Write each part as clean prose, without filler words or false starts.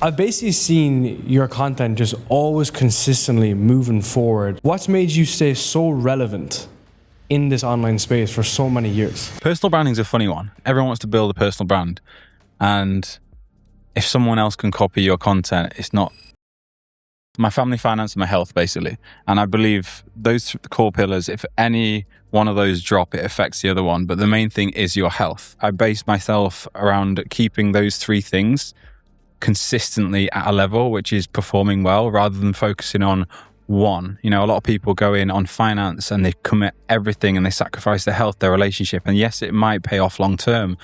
I've basically seen your content just always consistently moving forward. What's made you stay so relevant in this online space for so many years? Personal branding is a funny one. Everyone wants to build a personal brand. And if someone else can copy your content, it's not. My family, finance, and my health, basically. And I believe those core pillars, if any one of those drop, it affects the other one. But the main thing is your health. I base myself around keeping those three things consistently at a level which is performing well, rather than focusing on one. You know, a lot of people go in on finance and they commit everything and they sacrifice their health, their relationship. And yes, it might pay off long term,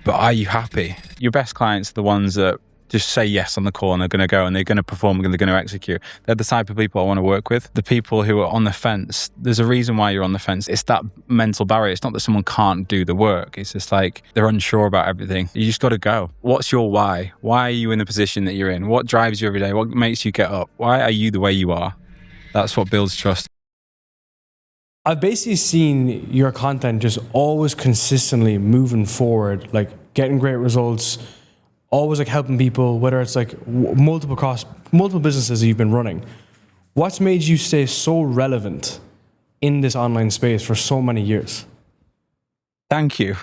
but are you happy? Your best clients are the ones that just say yes on the call and they're going to go and they're going to perform and they're going to execute. They're the type of people I want to work with. The people who are on the fence, there's a reason why you're on the fence. It's that mental barrier. It's not that someone can't do the work. It's just like they're unsure about everything. You just got to go. What's your why? Why are you in the position that you're in? What drives you every day? What makes you get up? Why are you the way you are? That's what builds trust. I've basically seen your content just always consistently moving forward, like getting great results, always like helping people, whether it's like multiple businesses you've been running. What's made you stay so relevant in this online space for so many years? Thank you.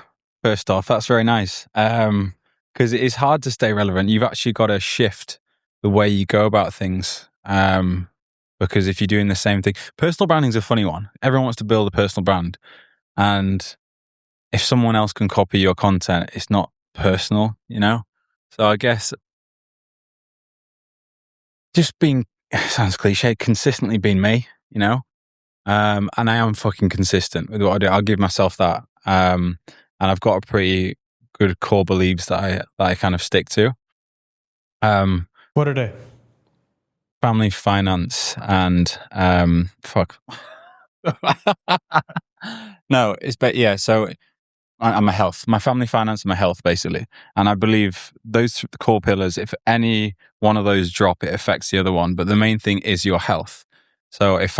First off, that's very nice. Because it is hard to stay relevant. You've actually got to shift the way you go about things. Because if you're doing the same thing, personal branding is a funny one. Everyone wants to build a personal brand. And if someone else can copy your content, it's not personal, you know? So I guess just being, sounds cliche, consistently being me, you know? And I am fucking consistent with what I do. I'll give myself that. And I've got a pretty good core beliefs that I kind of stick to. What are they? Family, finance, and fuck. No, so and my health, my family, finance, and my health, basically. And I believe those core pillars, if any one of those drop, it affects the other one. But the main thing is your health. So if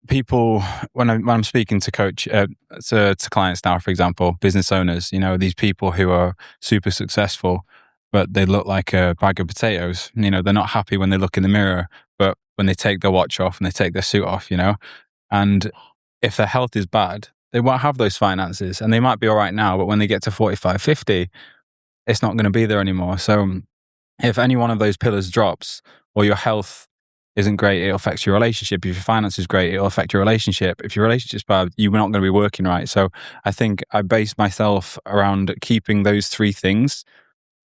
people, when I'm speaking to to clients now, for example, business owners, these people who are super successful, but they look like a bag of potatoes. They're not happy when they look in the mirror, but when they take their watch off and they take their suit off, and if their health is bad, they won't have those finances, and they might be all right now, but when they get to 45, 50, it's not going to be there anymore. So if any one of those pillars drops, or your health isn't great, it affects your relationship. If your finance is great, it'll affect your relationship. If your relationship's bad, you're not going to be working right. So I think I base myself around keeping those three things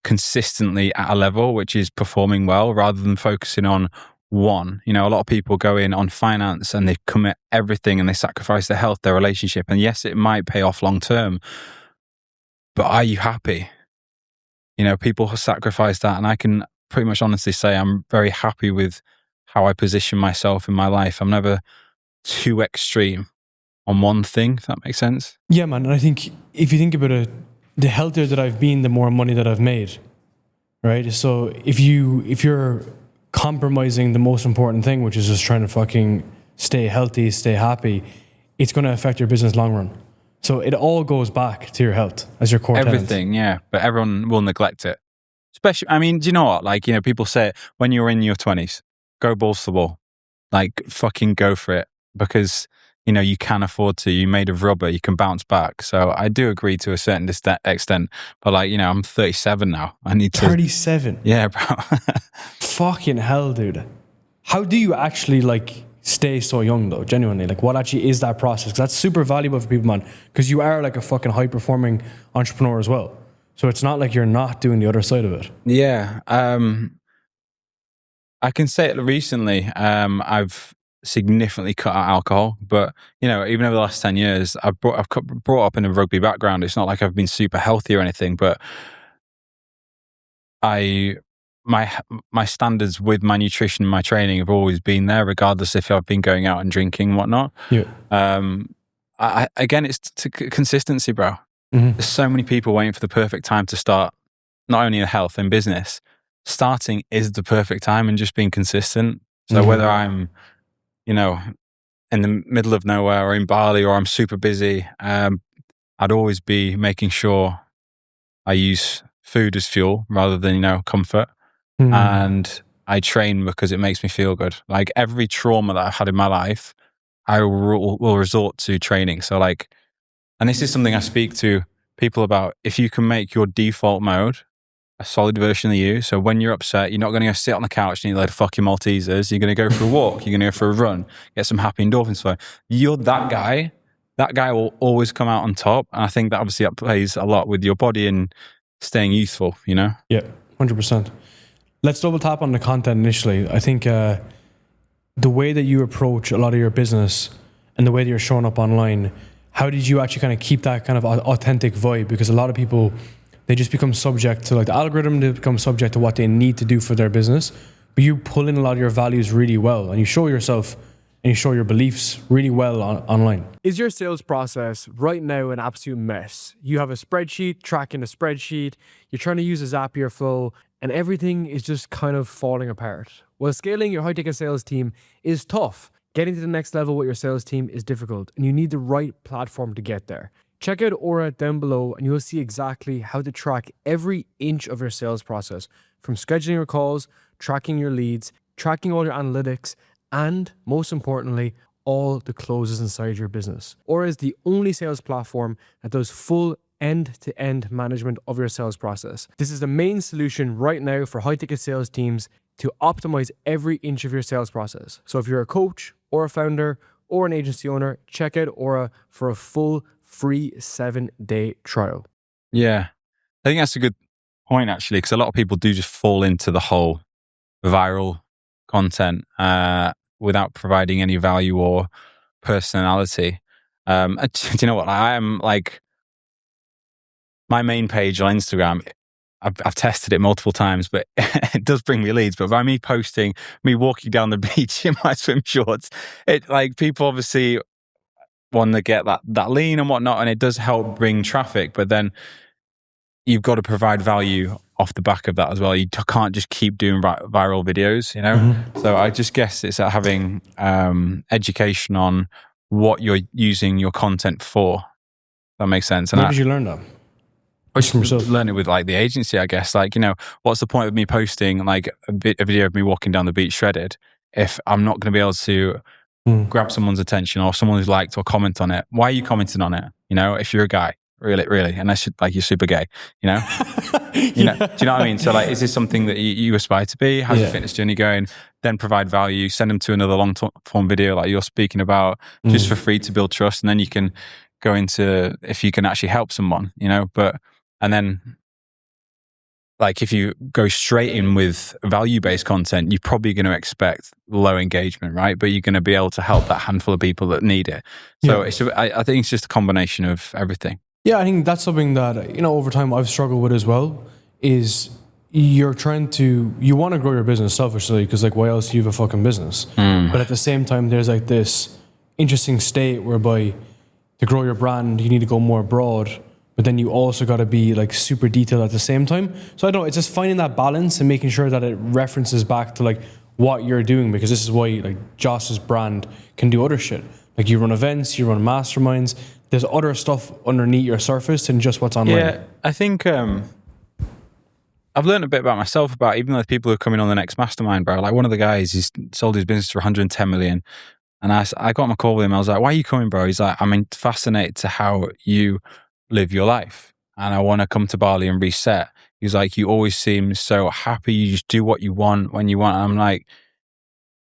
consistently at a level which is performing well, rather than focusing on one. A lot of people go in on finance and they commit everything and they sacrifice their health, their relationship. And yes, it might pay off long term, but are you happy? People sacrifice that. And I can pretty much honestly say I'm very happy with how I position myself in my life. I'm never too extreme on one thing, if that makes sense. Yeah, man. And I think if you think about it, the healthier that I've been, the more money that I've made, right? So if you're compromising the most important thing, which is just trying to fucking stay healthy, stay happy, it's going to affect your business long run. So it all goes back to your health as your core everything, yeah. But everyone will neglect it. Especially, do you know what? People say it, when you're in your 20s, go balls to the wall. Fucking go for it. Because, you can afford to. You're made of rubber. You can bounce back. So I do agree to a certain extent. But I'm 37 now. I need to... 37? Yeah, bro. Fucking hell, dude. How do you actually stay so young though? Genuinely, what actually is that process? Because that's super valuable for people, man. Because you are a fucking high performing entrepreneur as well. So it's not like you're not doing the other side of it. Yeah. I can say it recently. I've significantly cut out alcohol, but even over the last 10 years, I've brought up in a rugby background. It's not like I've been super healthy or anything, but my standards with my nutrition and my training have always been there, regardless if I've been going out and drinking and whatnot. Yeah. Again, it's consistency, bro. Mm-hmm. There's so many people waiting for the perfect time to start, not only in health and business. Starting is the perfect time, and just being consistent. So whether I'm, in the middle of nowhere or in Bali, or I'm super busy, I'd always be making sure I use food as fuel rather than, comfort. And I train because it makes me feel good. Like every trauma that I've had in my life, I will resort to training. So like, and this is something I speak to people about. If you can make your default mode a solid version of you, so when you're upset, you're not going to go sit on the couch and eat a load of fucking Maltesers. You're going to go for a walk. You're going to go for a run, get some happy endorphins flow. You're that guy. That guy will always come out on top. And I think that obviously that plays a lot with your body and staying youthful, Yeah, 100%. Let's double tap on the content initially. I think the way that you approach a lot of your business and the way that you're showing up online, how did you actually kind of keep that kind of authentic vibe? Because a lot of people, they just become subject to like the algorithm, they become subject to what they need to do for their business. But you pull in a lot of your values really well and you show yourself and you show your beliefs really well online. Is your sales process right now an absolute mess? You have a spreadsheet, tracking a spreadsheet, you're trying to use a Zapier flow, and everything is just kind of falling apart. Well, scaling your high-ticket sales team is tough. Getting to the next level with your sales team is difficult, and you need the right platform to get there. Check out Aura down below, and you'll see exactly how to track every inch of your sales process, from scheduling your calls, tracking your leads, tracking all your analytics, and most importantly, all the closes inside your business. Aura is the only sales platform that does full end-to-end management of your sales process. This is the main solution right now for high-ticket sales teams to optimize every inch of your sales process. So if you're a coach or a founder or an agency owner, check out Aura for a full free 7-day trial. Yeah. I think that's a good point actually, because a lot of people do just fall into the whole viral content without providing any value or personality. Do you know what? I am like, my main page on Instagram, I've tested it multiple times, but it does bring me leads. But by me posting, me walking down the beach in my swim shorts, it like people obviously want to get that lean and whatnot, and it does help bring traffic. But then you've got to provide value off the back of that as well. You can't just keep doing viral videos, So I just guess it's having education on what you're using your content for. That makes sense. And where did you learn that? I just learn it with like the agency, I guess. Like, what's the point of me posting like a video of me walking down the beach shredded if I'm not going to be able to grab someone's attention or someone who's liked or comment on it? Why are you commenting on it? If you're a guy, really, unless you're super gay, do you know what I mean? So like, is this something that you aspire to be? How's your fitness journey going? Then provide value, send them to another long form video like you're speaking about, just for free to build trust. And then you can go into if you can actually help someone, and then like if you go straight in with value-based content, you're probably going to expect low engagement, right? But you're going to be able to help that handful of people that need it. So I think it's just a combination of everything. Yeah, I think that's something that, over time I've struggled with as well, is you want to grow your business selfishly because like why else do you have a fucking business? But at the same time, there's like this interesting state whereby to grow your brand, you need to go more broad, but then you also got to be like super detailed at the same time. So I don't know, it's just finding that balance and making sure that it references back to like what you're doing, because this is why like Joss's brand can do other shit. Like you run events, you run masterminds, there's other stuff underneath your surface than just what's online. Yeah, I think I've learned a bit about myself about even the people who are coming on the next mastermind, bro. Like one of the guys, he's sold his business for 110 million. And I got on a call with him. I was like, why are you coming, bro? He's like, I'm fascinated to how you live your life. And I want to come to Bali and reset. He's like, you always seem so happy. You just do what you want when you want. And I'm like,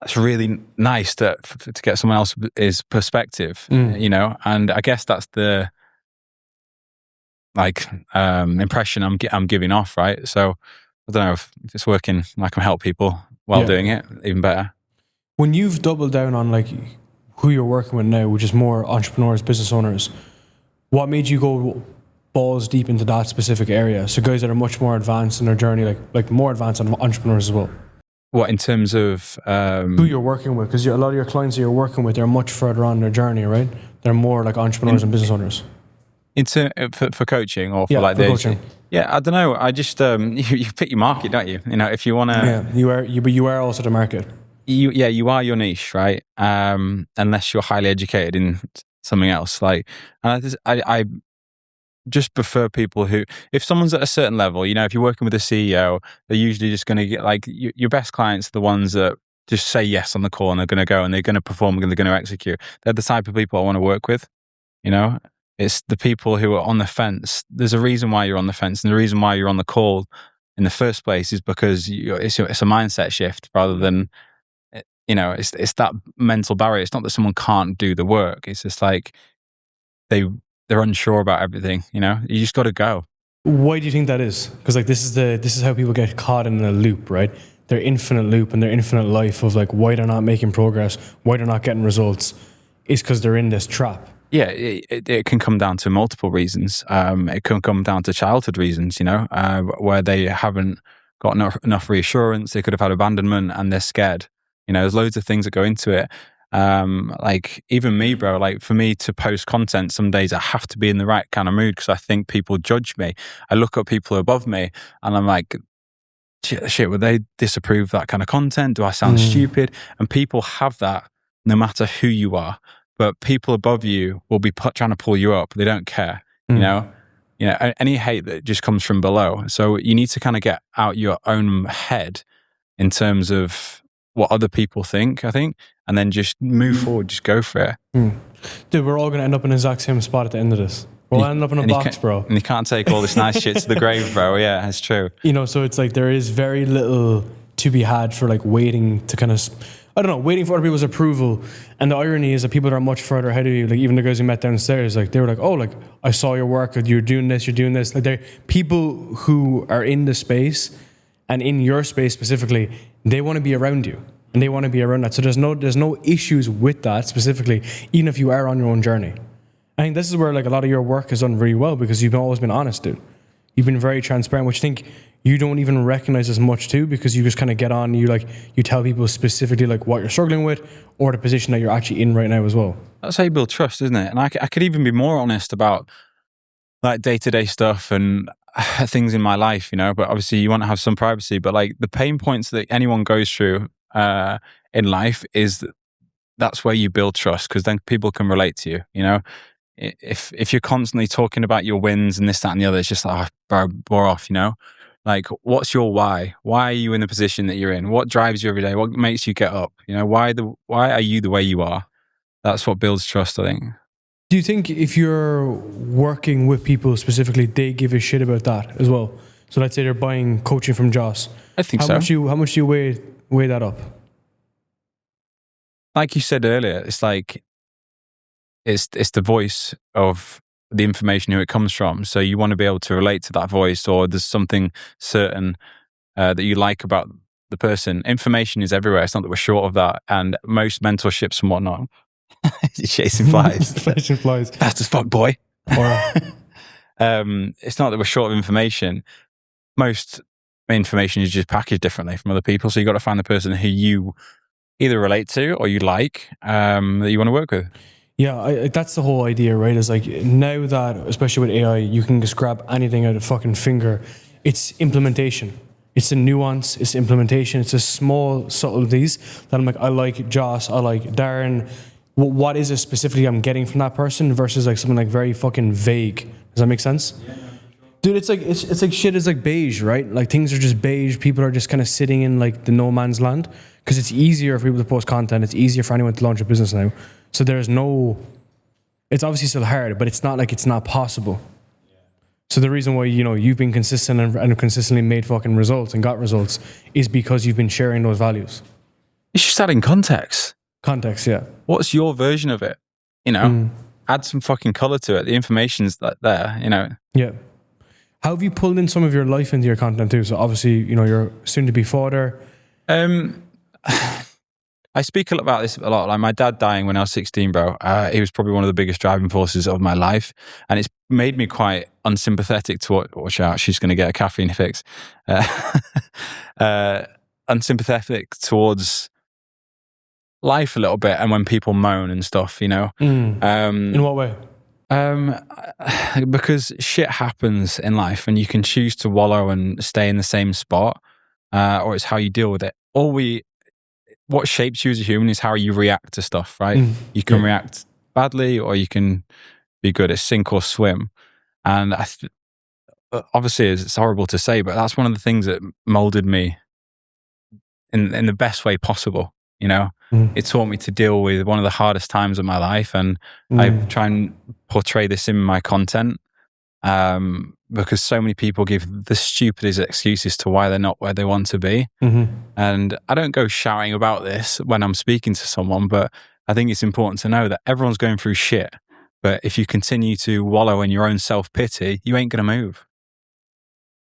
that's really nice to get someone else's perspective, And I guess that's the impression I'm giving off, right? So I don't know if it's working. I can help people while doing it, even better. When you've doubled down on like who you're working with now, which is more entrepreneurs, business owners, what made you go balls deep into that specific area? So guys that are much more advanced in their journey, like more advanced entrepreneurs as well. What in terms of who you're working with? Because a lot of your clients that you're working with, they're much further on their journey, right? They're more like entrepreneurs and business owners. For coaching or for like for coaching. Yeah, I don't know. I just you pick your market, don't you? If you want to. Yeah, you are also the market. You are your niche, right? Unless you're highly educated in something else. Like, and just prefer people who, if someone's at a certain level, if you're working with a CEO, they're usually just going to get like your best clients are the ones that just say yes on the call and they're going to go and they're going to perform and they're going to execute. They're the type of people I want to work with. It's the people who are on the fence. There's a reason why you're on the fence, and the reason why you're on the call in the first place is because it's a mindset shift rather than, it's that mental barrier. It's not that someone can't do the work. It's just like they're unsure about everything. You just got to go. Why do you think that is? Because like this is how people get caught in a loop, right? Their infinite loop and their infinite life of like why they're not making progress, why they're not getting results, is because they're in this trap. Yeah, it can come down to multiple reasons. It can come down to childhood reasons, where they haven't got enough reassurance. They could have had abandonment and they're scared. There's loads of things that go into it. Like even me, bro, like for me to post content, some days I have to be in the right kind of mood because I think people judge me. I look at people above me and I'm like, shit, would they disapprove that kind of content? Do I sound stupid? And people have that no matter who you are. But people above you will be trying to pull you up. They don't care, any hate that just comes from below. So you need to kind of get out your own head in terms of what other people think, I think, and then just move forward, just go for it. Dude, we're all going to end up in the exact same spot at the end of this. We'll end up in a box, bro. And you can't take all this nice shit to the grave, bro. Yeah, it's true. So it's like there is very little to be had for like waiting to kind of, waiting for other people's approval. And the irony is that people that are much further ahead of you, like even the guys we met downstairs, like they were like, oh, like I saw your work, you're doing this. Like they're people who are in the space and in your space specifically, they want to be around you and they want to be around that. So there's no issues with that specifically, even if you are on your own journey. I think this is where like a lot of your work is done really well because you've always been honest, dude. You've been very transparent, which I think you don't even recognize as much too, because you just kind of get on, you tell people specifically like what you're struggling with or the position that you're actually in right now as well. That's how you build trust, isn't it? And I could even be more honest about like day-to-day stuff and things in my life, but obviously you want to have some privacy, but like the pain points that anyone goes through in life that's where you build trust, because then people can relate to you, If you're constantly talking about your wins and this, that, and the other, it's just like, bro, bore off, Like, what's your why? Why are you in the position that you're in? What drives you every day? What makes you get up? Why are you the way you are? That's what builds trust, I think. Do you think if you're working with people specifically, they give a shit about that as well? So let's say they're buying coaching from Joss. I think so. How much do you weigh that up? Like you said earlier, it's like it's the voice of the information who it comes from. So you want to be able to relate to that voice, or there's something certain that you like about the person. Information is everywhere. It's not that we're short of that. And most mentorships and whatnot, chasing flies. Chasing flies. Fast as fuck, boy. It's not that we're short of information. Most information is just packaged differently from other people. So you got to find the person who you either relate to or you like, that you want to work with. Yeah, that's the whole idea, right? Is like now that, especially with AI, you can just grab anything out of fucking finger. It's implementation. It's the nuance. It's the implementation. It's the small subtleties that I'm like, I like Joss, I like Darren. What is it specifically I'm getting from that person versus like something like very fucking vague? Does that make sense? Yeah. Dude, it's like shit is like beige, right? Like things are just beige. People are just kind of sitting in like the no man's land because it's easier for people to post content. It's easier for anyone to launch a business now. So it's obviously still hard, but it's not like it's not possible. Yeah. So the reason why, you've been consistent and consistently made fucking results and got results is because you've been sharing those values. It's just adding context. Context, yeah. What's your version of it? Add some fucking color to it. The information's there, Yeah. How have you pulled in some of your life into your content too? So obviously, you're soon to be father. I speak about this a lot. Like my dad dying when I was 16, bro. He was probably one of the biggest driving forces of my life. And it's made me quite unsympathetic to watch out. She's going to get a caffeine fix. Unsympathetic towards life a little bit. And when people moan and stuff, In what way? Because shit happens in life and you can choose to wallow and stay in the same spot, or it's how you deal with it. What shapes you as a human is how you react to stuff, right? You can react badly or you can be good at sink or swim. And obviously it's horrible to say, but that's one of the things that molded me in the best way possible. You know, it taught me to deal with one of the hardest times of my life, and I try and portray this in my content, because so many people give the stupidest excuses to why they're not where they want to be. And I don't go shouting about this when I'm speaking to someone, but I think it's important to know that everyone's going through shit. But if you continue to wallow in your own self-pity, you ain't going to move.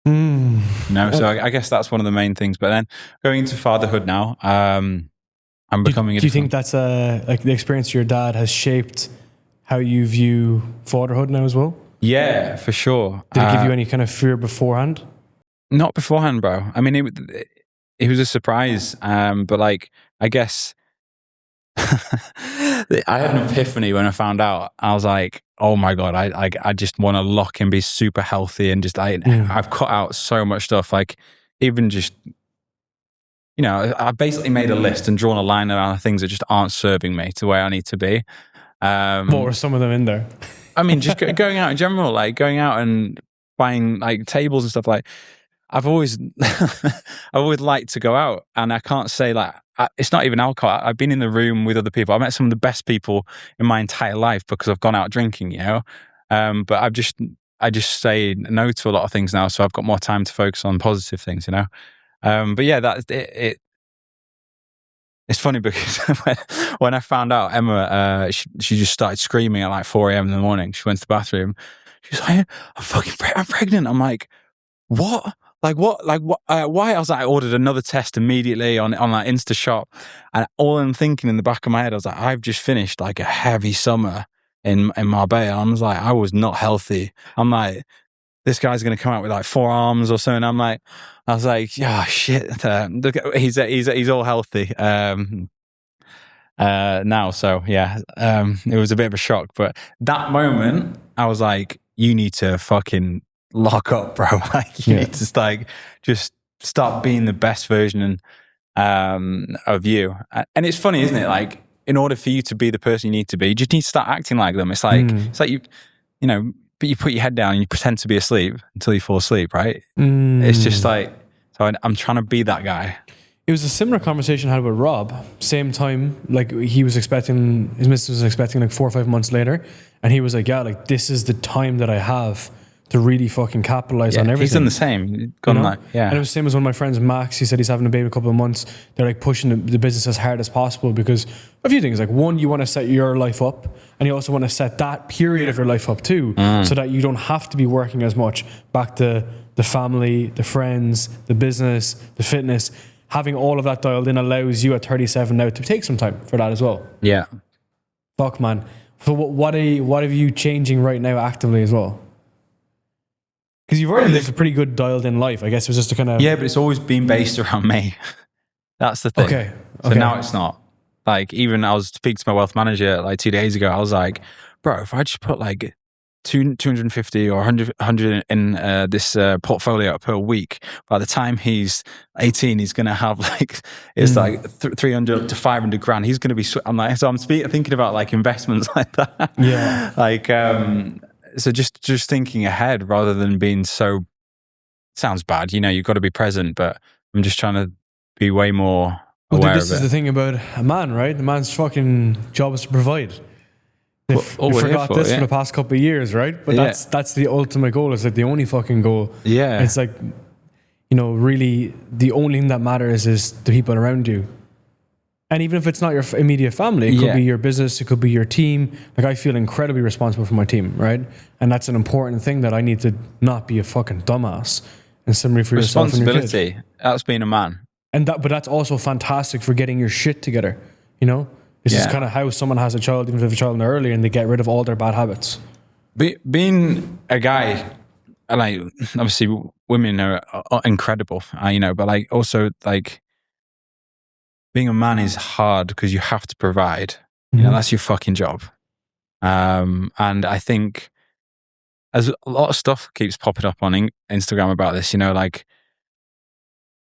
No, so I guess that's one of the main things. But then going into fatherhood now, I'm becoming. Do you think that's like the experience of your dad has shaped how you view fatherhood now as well? Yeah, for sure. Did it give you any kind of fear beforehand? Not beforehand, bro. I mean, it was a surprise. But like, I guess I had an epiphany when I found out. I was like, oh my God, I just want to lock and be super healthy, and just I've cut out so much stuff. Like, even just, you know, I basically made a list and drawn a line around the things that just aren't serving me to where I need to be. What were some of them in there? I mean, just going out in general, like going out and buying like tables and stuff. Like, I've always liked to go out, and I can't say like, it's not even alcohol. I've been in the room with other people. I met some of the best people in my entire life because I've gone out drinking, you know. But I just say no to a lot of things now, so I've got more time to focus on positive things, you know. But yeah, that's it. It's funny because when I found out Emma, she just started screaming at like 4 a.m. in the morning. She went to the bathroom. She's like, I'm pregnant. I'm like, what? Like what? Like what? Why? I was like, I ordered another test immediately on like Insta Shop, and all I'm thinking in the back of my head, I was like, I've just finished like a heavy summer in Marbella. I was like, I was not healthy. I'm like, this guy's going to come out with like 4 arms or something. I was like, yeah, shit. He's all healthy now. So yeah, it was a bit of a shock. But that moment, I was like, you need to fucking lock up, bro. Like, you need to like just start being the best version of you. And it's funny, isn't it? Like, in order for you to be the person you need to be, you just need to start acting like them. It's like you know. But you put your head down and you pretend to be asleep until you fall asleep, right? It's just like, so I'm trying to be that guy. It was a similar conversation I had with Rob. Same time, like he was expecting, his missus was expecting like 4 or 5 months later. And he was like, yeah, like this is the time that I have to really fucking capitalize on everything. He's done the same. And it was the same as one of my friends, Max. He said he's having a baby in a couple of months. They're like pushing the business as hard as possible because a few things. Like, one, you want to set your life up, and you also want to set that period of your life up too, so that you don't have to be working as much. Back to the family, the friends, the business, the fitness. Having all of that dialed in allows you at 37 now to take some time for that as well. Yeah. Fuck, man. So what are you changing right now actively as well? Because you've already lived a pretty good dialed in life. I guess it was just a kind of... Yeah, but it's always been based around me. That's the thing. Okay. So now it's not. Like, even I was speaking to my wealth manager like 2 days ago. I was like, bro, if I just put like 250 or 100 in this portfolio per week, by the time he's 18, he's going to have like, it's like 300 to 500 grand. He's going to be, I'm like, so I'm thinking about like investments like that. Yeah. Like, so just thinking ahead rather than being so, sounds bad, you know, you've got to be present, but I'm just trying to be way more aware of it. This is the thing about a man, right? The man's fucking job is to provide. We forgot this for the past couple of years, right? But that's the ultimate goal. It's like the only fucking goal. Yeah. It's like, you know, really the only thing that matters is the people around you. And even if it's not your immediate family, it could be your business, it could be your team. Like, I feel incredibly responsible for my team, right? And that's an important thing, that I need to not be a fucking dumbass and somebody for yourself and your kid. Responsibility. That's being a man. But that's also fantastic for getting your shit together, you know? This is kind of how someone has a child, even if they have a child early, and they get rid of all their bad habits. Being a guy, like, obviously women are incredible, you know, but like also like being a man is hard because you have to provide. You know, that's your fucking job. And I think as a lot of stuff keeps popping up on Instagram about this, you know, like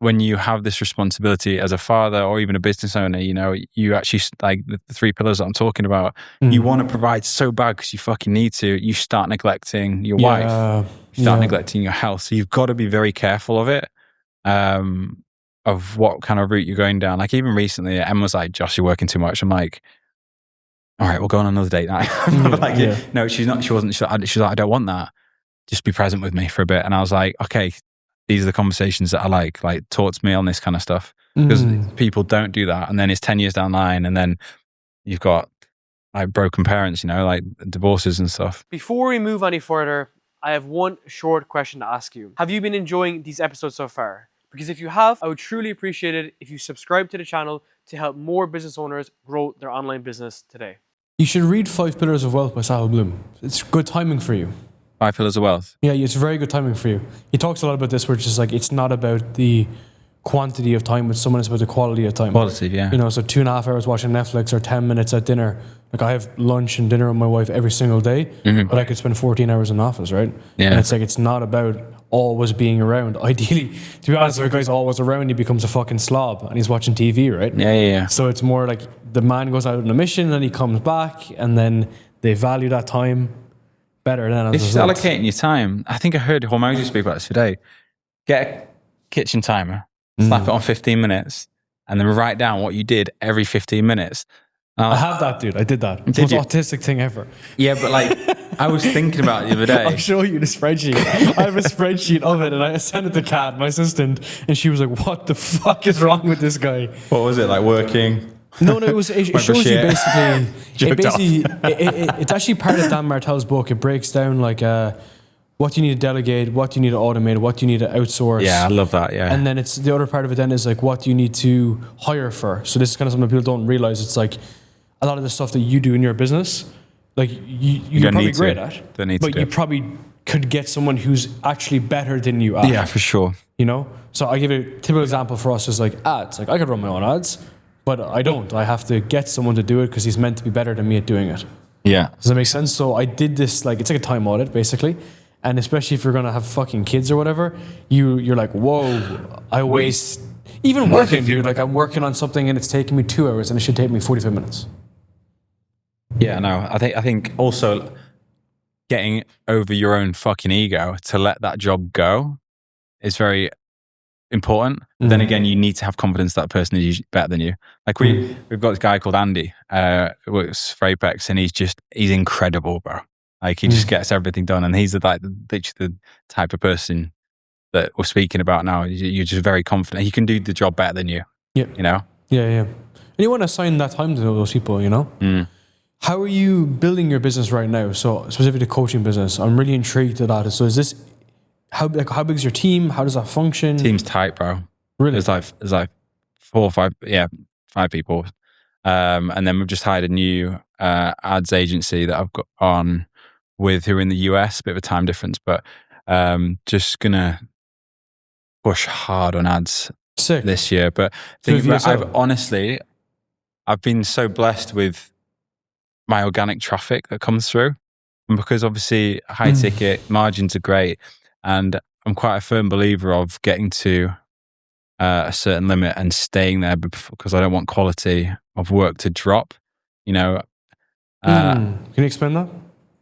when you have this responsibility as a father or even a business owner, you actually, like the 3 pillars that I'm talking about, you want to provide so bad because you fucking need to. You start neglecting your wife, you start neglecting your health. So you've got to be very careful of it, of what kind of route you're going down. Like even recently, Emma was like, "Josh, you're working too much." I'm like, "All right, we'll go on another date night." No, she's not. She's like, "I don't want that. Just be present with me for a bit." And I was like, "Okay, these are the conversations that I like talk to me on this kind of stuff." Because people don't do that. And then it's 10 years down the line and then you've got like broken parents, like divorces and stuff. Before we move any further, I have one short question to ask you. Have you been enjoying these episodes so far? Because if you have, I would truly appreciate it if you subscribe to the channel to help more business owners grow their online business today. You should read 5 Pillars of Wealth by Sahel Bloom. It's good timing for you. 5 Pillars of Wealth. Yeah, it's very good timing for you. He talks a lot about this, where it's just like, it's not about the quantity of time with someone, it's about the quality of time. Quality, yeah. So 2.5 hours watching Netflix or 10 minutes at dinner. Like I have lunch and dinner with my wife every single day, but I could spend 14 hours in the office, right? Yeah. And it's like, it's not about always being around. Ideally, to be honest, if a guy's always around, he becomes a fucking slob and he's watching TV, right? Yeah. So it's more like the man goes out on a mission and he comes back and then they value that time better than it's just allocating your time. I think I heard Hormozy speak about this today. Get a kitchen timer, slap it on 15 minutes, and then write down what you did every 15 minutes. I have that, dude. I did that. It's the most autistic thing ever. Yeah, but I was thinking about it the other day. I'll show you the spreadsheet. I have a spreadsheet of it, and I sent it to Kat, my assistant, and she was like, "What the fuck is wrong with this guy?" What was it, like working? No, it shows you basically. It's actually part of Dan Martell's book. It breaks down like what you need to delegate, what you need to automate, what you need to outsource. Yeah, I love that. Yeah, and then it's the other part of it. Then is like what you need to hire for. So this is kind of something people don't realize. It's like a lot of the stuff that you do in your business, like you're probably great at, but you probably could get someone who's actually better than you at. Yeah, for sure. So I give you a typical example for us is like ads. Like I could run my own ads, but I don't. I have to get someone to do it because he's meant to be better than me at doing it. Yeah. Does that make sense? So I did this, like, it's like a time audit, basically. And especially if you're going to have fucking kids or whatever, you're like, whoa, I waste... Even working, dude. Like, I'm working on something and it's taking me 2 hours and it should take me 45 minutes. Yeah, no. I think also getting over your own fucking ego to let that job go is very important. Mm-hmm. Then again, you need to have confidence that person is usually better than you. Like we've got this guy called Andy, who works for Apex, and he's incredible, bro. Like he just gets everything done, and he's the type of person that we're speaking about now. You're just very confident. He can do the job better than you. Yeah. Yeah. And you want to assign that time to those people, How are you building your business right now? So specifically the coaching business, I'm really intrigued at that. So is this how big is your team? How does that function? Team's tight, bro. Really? There's like 4 or 5, 5 people. And then we've just hired a new ads agency that I've got on with, who are in the US, a bit of a time difference, but just gonna push hard on ads this year. But I've been so blessed with my organic traffic that comes through. And because obviously high ticket margins are great, and I'm quite a firm believer of getting to a certain limit and staying there because I don't want quality of work to drop, Can you explain that?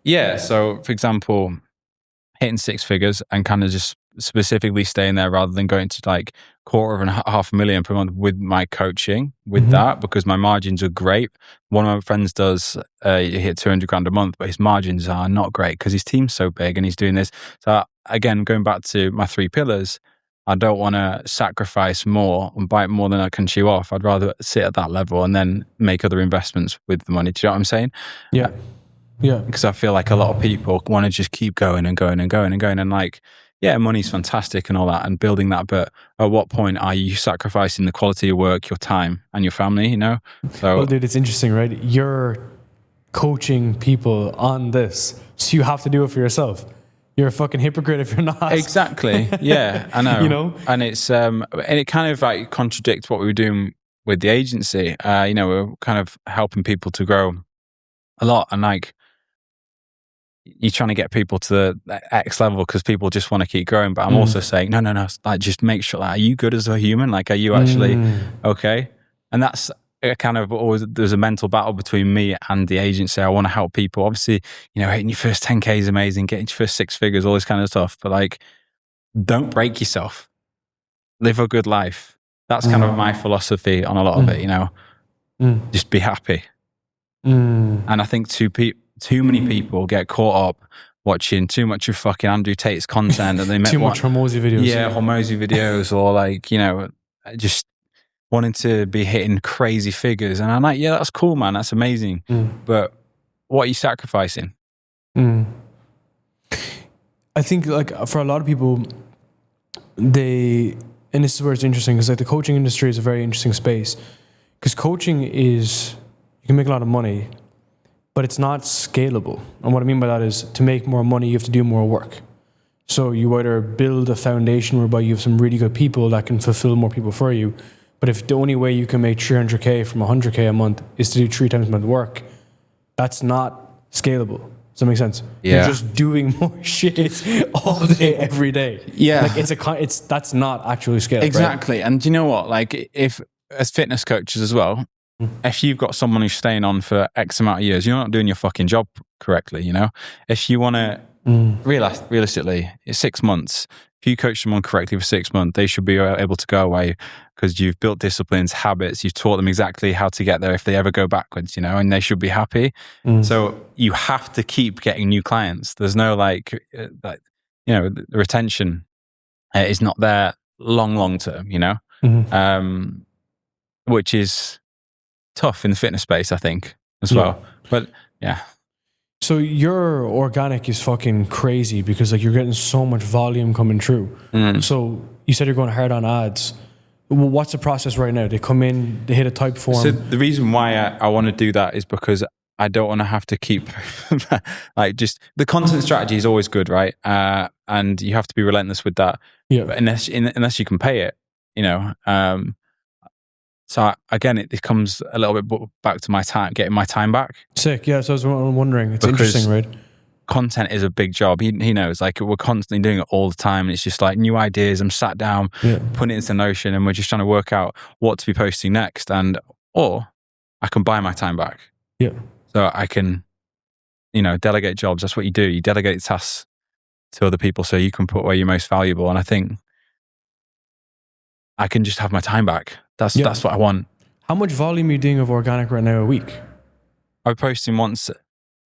Yeah. So for example, hitting 6 figures and kind of just specifically staying there rather than going to like $250,000 per month with my coaching with that, because my margins are great. One of my friends does hit 200 grand a month, but his margins are not great because his team's so big and he's doing this. So again, going back to my 3 pillars, I don't want to sacrifice more and bite more than I can chew off. I'd rather sit at that level and then make other investments with the money. Do you know what I'm saying? Yeah. Because I feel like a lot of people want to just keep going and going and going and going. And like, yeah, money's fantastic and all that and building that. But at what point are you sacrificing the quality of work, your time and your family, So, well, dude, it's interesting, right? You're coaching people on this. So you have to do it for yourself. You're a fucking hypocrite if you're not. Exactly. Yeah, I know. And it's and it kind of like contradicts what we were doing with the agency. We're kind of helping people to grow a lot, and like you're trying to get people to the X level because people just want to keep growing. But I'm also saying, no, like just make sure, like, are you good as a human? Like, are you actually okay? And that's kind of always, there's a mental battle between me and the agency. I want to help people. Obviously, you know, hitting your first 10K is amazing, getting your first 6 figures, all this kind of stuff. But like, don't break yourself. Live a good life. That's kind of my philosophy on a lot of it, you know. Just be happy. And I think too many people get caught up watching too much of fucking Andrew Tate's content, and they too much Hormozy videos. Yeah, Hormozy videos, or like, you know, just wanting to be hitting crazy figures. And I'm like, yeah, that's cool, man. That's amazing. But what are you sacrificing? I think like for a lot of people, and this is where it's interesting, because like the coaching industry is a very interesting space, because coaching is, you can make a lot of money, but it's not scalable. And what I mean by that is, to make more money, you have to do more work. So you either build a foundation whereby you have some really good people that can fulfill more people for you. But if the only way you can make 300K from 100K a month is to do 3 times the amount of work, that's not scalable. Does that make sense? Yeah. You're just doing more shit all day, every day. Yeah. Like that's not actually scalable. Exactly. Right? And do you know what? Like, if as fitness coaches as well, if you've got someone who's staying on for X amount of years, you're not doing your fucking job correctly, you know? If you want to, realistically, it's 6 months. If you coach someone correctly for 6 months, they should be able to go away because you've built disciplines, habits, you've taught them exactly how to get there if they ever go backwards, you know, and they should be happy. So you have to keep getting new clients. There's no like you know, the retention is not there long term, you know, which is tough in the fitness space, I think, as well. But yeah. So your organic is fucking crazy because like you're getting so much volume coming through. So you said you're going hard on ads. What's the process right now? They come in, they hit a type form. So the reason why I want to do that is because I don't want to have to keep like, just the content strategy is always good, right? And you have to be relentless with that. Yeah. But unless you can pay it, you know. So again, it comes a little bit back to my time, getting my time back. Sick, yeah. So I was wondering, it's interesting, right? Content is a big job. He knows, like, we're constantly doing it all the time. And it's just like new ideas. I'm sat down, putting it into Notion, and we're just trying to work out what to be posting next. Or I can buy my time back. Yeah. So I can, you know, delegate jobs. That's what you do. You delegate tasks to other people so you can put where you're most valuable. And I think I can just have my time back. That's what I want. How much volume are you doing of organic right now a week? I'm posting once,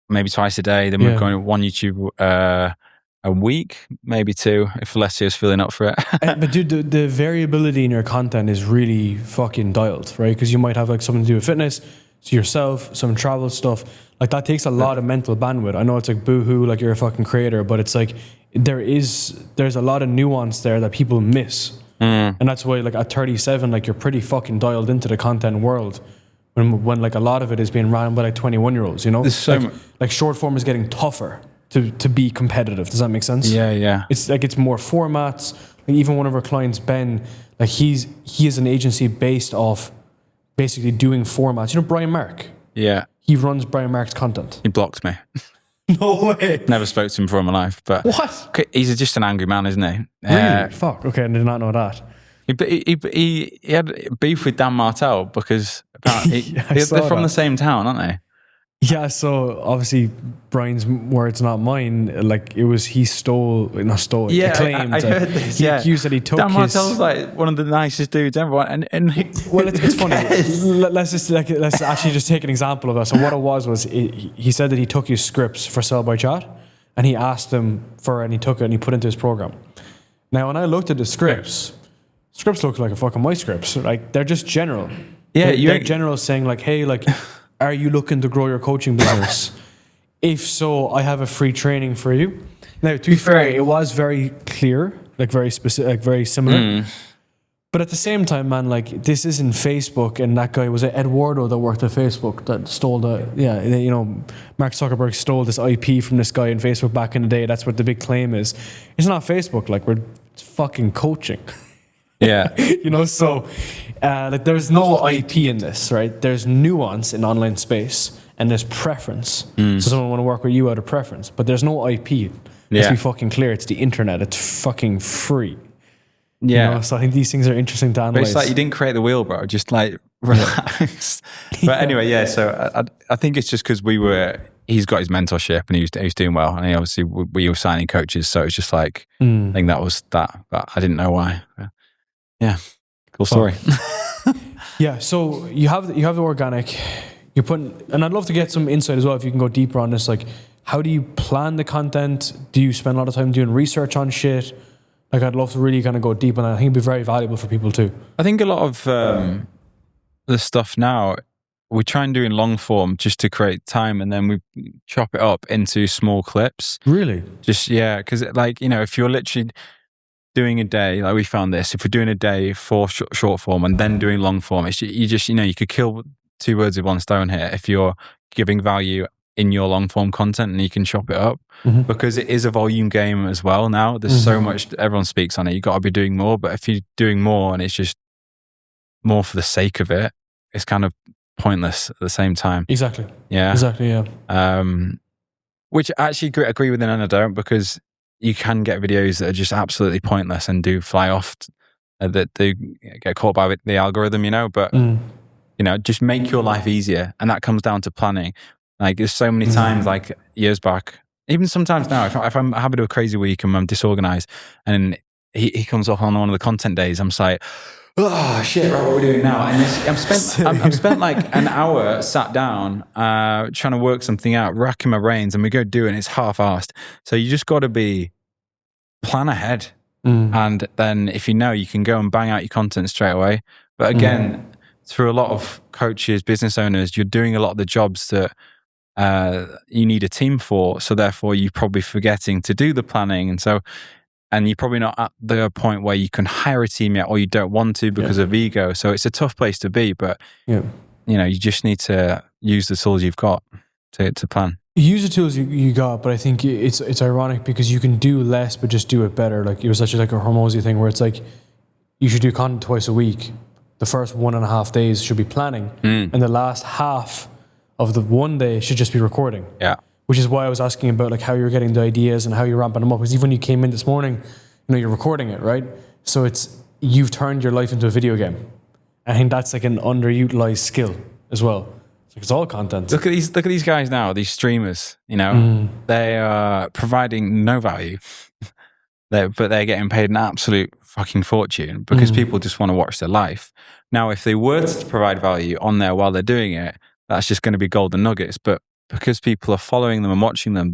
maybe twice a day. Then we're going to one YouTube a week, maybe 2, if Alessia's feeling up for it. But dude, the variability in your content is really fucking dialed, right? Because you might have like something to do with fitness, so yourself, some travel stuff. Like that takes a lot of mental bandwidth. I know it's like boohoo, like you're a fucking creator, but it's like there's a lot of nuance there that people miss. And that's why, like, at 37, like, you're pretty fucking dialed into the content world when like a lot of it is being ran by like 21-year-olds, you know? Like short form is getting tougher to be competitive. Does that make sense? Yeah. It's like, it's more formats. Like even one of our clients, Ben, like he is an agency based off basically doing formats. You know Brian Mark? Yeah. He runs Brian Mark's content. He blocked me. No way. Never spoke to him before in my life. But what? He's just an angry man, isn't he? Really? Fuck. Okay, I did not know that. He had beef with Dan Martell because apparently they're from the same town, aren't they? Yeah, so obviously Brian's words, not mine. Like it was, he claimed. I heard this. He accused that he took Dan Martell's like one of the nicest dudes ever. And well, it's funny. Let's actually just take an example of that. So what it was he said that he took his scripts for Sell by Chat, and he asked him and he took it and he put it into his program. Now, when I looked at the scripts look like a fucking my scripts. Like they're just general. Yeah, they're general, saying like, hey, like, are you looking to grow your coaching business? If so, I have a free training for you. Now, to be fair, it was very clear, like very specific, like very similar. But at the same time, man, like this isn't Facebook, and that guy was Eduardo that worked at Facebook that stole Mark Zuckerberg stole this IP from this guy in Facebook back in the day. That's what the big claim is. It's not Facebook, like it's fucking coaching. Yeah. So like there's no IP in this, right? There's nuance in online space, and there's preference. So someone want to work with you out of preference, but there's no IP. Let's be fucking clear. It's the internet. It's fucking free. Yeah. You know? So I think these things are interesting to But analyze. it's like you didn't create the wheel, bro. Just like relax. But anyway, yeah. So I think it's just because he's got his mentorship and he was doing well, and he obviously we were signing coaches, so it's just like I think that was that, but I didn't know why. Yeah, cool story. Yeah. So you have the organic. You're putting, and I'd love to get some insight as well if you can go deeper on this. Like, how do you plan the content? Do you spend a lot of time doing research on shit? Like, I'd love to really kind of go deep on that. I think it'd be very valuable for people too. I think a lot of the stuff now, we try and do in long form just to create time, and then we chop it up into small clips. Really? Just, yeah, because like, you know, if you're literally doing a day, like we found this, if we're doing a day for short form and then doing long form, it's, you just, you know, you could kill two birds with one stone here if you're giving value in your long form content and you can chop it up, because it is a volume game as well now. There's so much, everyone speaks on it. You got to be doing more, but if you're doing more and it's just more for the sake of it, it's kind of pointless at the same time. Exactly. Yeah. Exactly. Yeah. Which I actually agree with and I don't, because you can get videos that are just absolutely pointless and do fly off, that they get caught by the algorithm, you know, but you know, just make your life easier. And that comes down to planning. Like there's so many times, like years back, even sometimes now, if I'm having a crazy week and I'm disorganized and he comes up on one of the content days, I'm just like, oh shit, right, what are we doing now? And I've spent like an hour sat down trying to work something out, racking my brains, and we go do it and it's half-assed. So you just got to plan ahead. And then if you know, you can go and bang out your content straight away. But again, through a lot of coaches, business owners, you're doing a lot of the jobs that you need a team for. So therefore you're probably forgetting to do the planning. And you're probably not at the point where you can hire a team yet, or you don't want to because of ego. So it's a tough place to be, but you know, you just need to use the tools you've got to plan. Use the tools you got, but I think it's ironic because you can do less, but just do it better. Like it was such like a Hormozy thing where it's like, you should do content twice a week. The first 1.5 days should be planning, and the last half of the one day should just be recording. Yeah. Which is why I was asking about like how you're getting the ideas and how you're ramping them up. Because even when you came in this morning, you know, you're recording it, right? So you've turned your life into a video game. I think that's like an underutilized skill as well. It's all content. Look at these guys now, these streamers, you know, they are providing no value, but they're getting paid an absolute fucking fortune because people just want to watch their life. Now, if they were to provide value on there while they're doing it, that's just going to be golden nuggets. But because people are following them and watching them,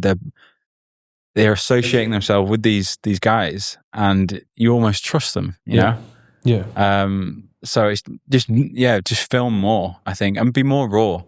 they're associating themselves with these guys, and you almost trust them, you know? Yeah. So it's just film more, I think, and be more raw.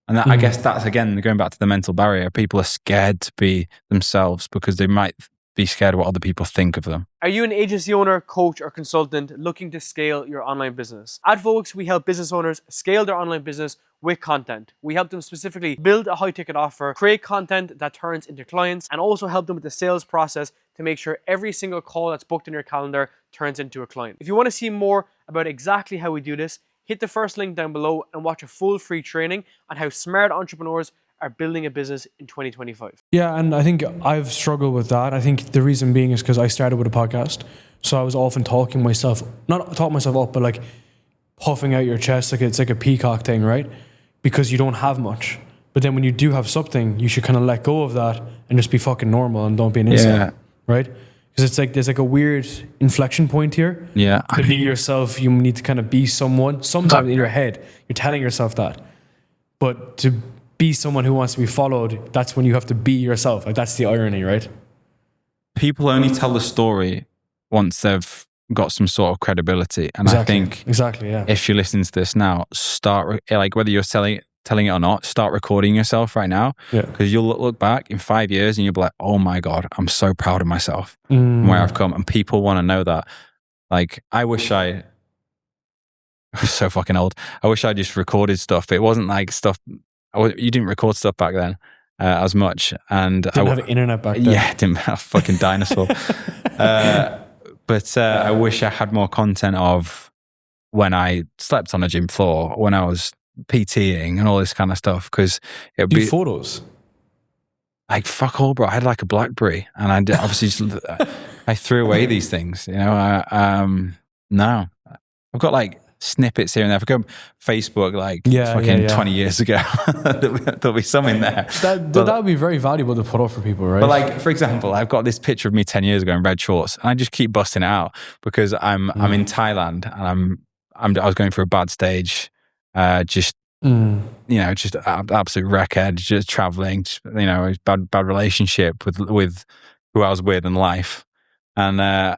And I guess that's, again, going back to the mental barrier. People are scared to be themselves because they might be scared of what other people think of them. Are you an agency owner, coach, or consultant looking to scale your online business? At Volks, we help business owners scale their online business with content. We help them specifically build a high-ticket offer, create content that turns into clients, and also help them with the sales process to make sure every single call that's booked in your calendar turns into a client. If you want to see more about exactly how we do this, hit the first link down below and watch a full free training on how smart entrepreneurs are building a business in 2025. Yeah, and I think I've struggled with that. I think the reason being is because I started with a podcast. So I was often not talking myself up, but like puffing out your chest, like it's like a peacock thing, right? Because you don't have much. But then when you do have something, you should kind of let go of that and just be fucking normal and don't be an insane, right? Because it's like there's like a weird inflection point here. Yeah. To be yourself, you need to kind of be someone. Sometimes in your head, you're telling yourself that. But to be someone who wants to be followed, that's when you have to be yourself. Like that's the irony, right? People only tell the story once they've got some sort of credibility. And I think if you're listening to this now, start, like whether you're telling it or not, start recording yourself right now. Yeah. Because you'll look back in 5 years and you'll be like, oh my God, I'm so proud of myself and where I've come. And people want to know that. Like, I'm so fucking old. I wish I just recorded stuff. It wasn't like stuff, you didn't record stuff back then as much. And didn't have internet back then. Yeah, didn't have a fucking dinosaur. But I wish I had more content of when I slept on a gym floor, when I was PTing and all this kind of stuff because it'll Do be photos. like fuck all, bro. I had like a BlackBerry, and I obviously just, I threw away these things. You know, no, I've got like snippets here and there. If I go Facebook, like fucking 20 years ago, there'll be some in there. That would be very valuable to put up for people, right? But like, for example, I've got this picture of me 10 years ago in red shorts, and I just keep busting it out because I'm in Thailand and I was going through a bad stage, just just absolute wreckhead, just traveling, bad relationship with who I was with in life, and I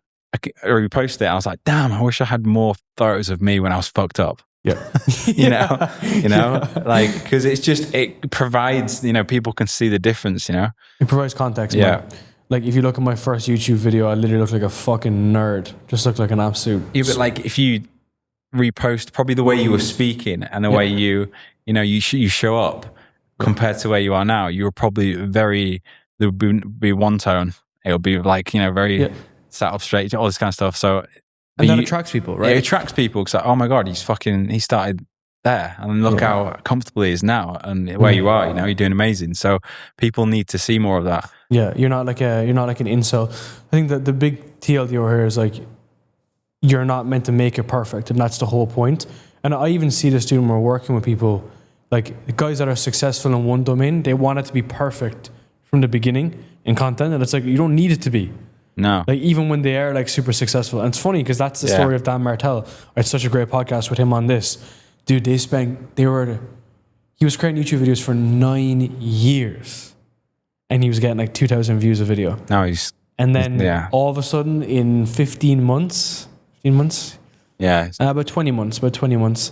reposted it. I was like, damn, I wish I had more photos of me when I was fucked up. Yeah. you know, like, because it provides, people can see the difference, It provides context. Yeah. Man. Like, if you look at my first YouTube video, I literally looked like a fucking nerd. Just looked like an absolute. Yeah, but like, if you repost probably the way you were speaking and the way you show up compared to where you are now, you were probably there would be one tone. It'll be like, very sat up straight, all this kind of stuff. So, and that attracts people, right? It attracts people because, oh my God, he started there, and look how comfortable he is now, and where you are, you're doing amazing. So people need to see more of that. Yeah, you're not like an incel. I think that the big TLDR here is like, you're not meant to make it perfect, and that's the whole point. And I even see this when we're working with people, like the guys that are successful in one domain, they want it to be perfect from the beginning in content, and it's like, you don't need it to be. No. Like, even when they are like super successful. And it's funny because that's the story of Dan Martell. I had such a great podcast with him on this. Dude, he was creating YouTube videos for 9 years, and he was getting like 2,000 views a video. Now and then all of a sudden in 15 months, about 20 months,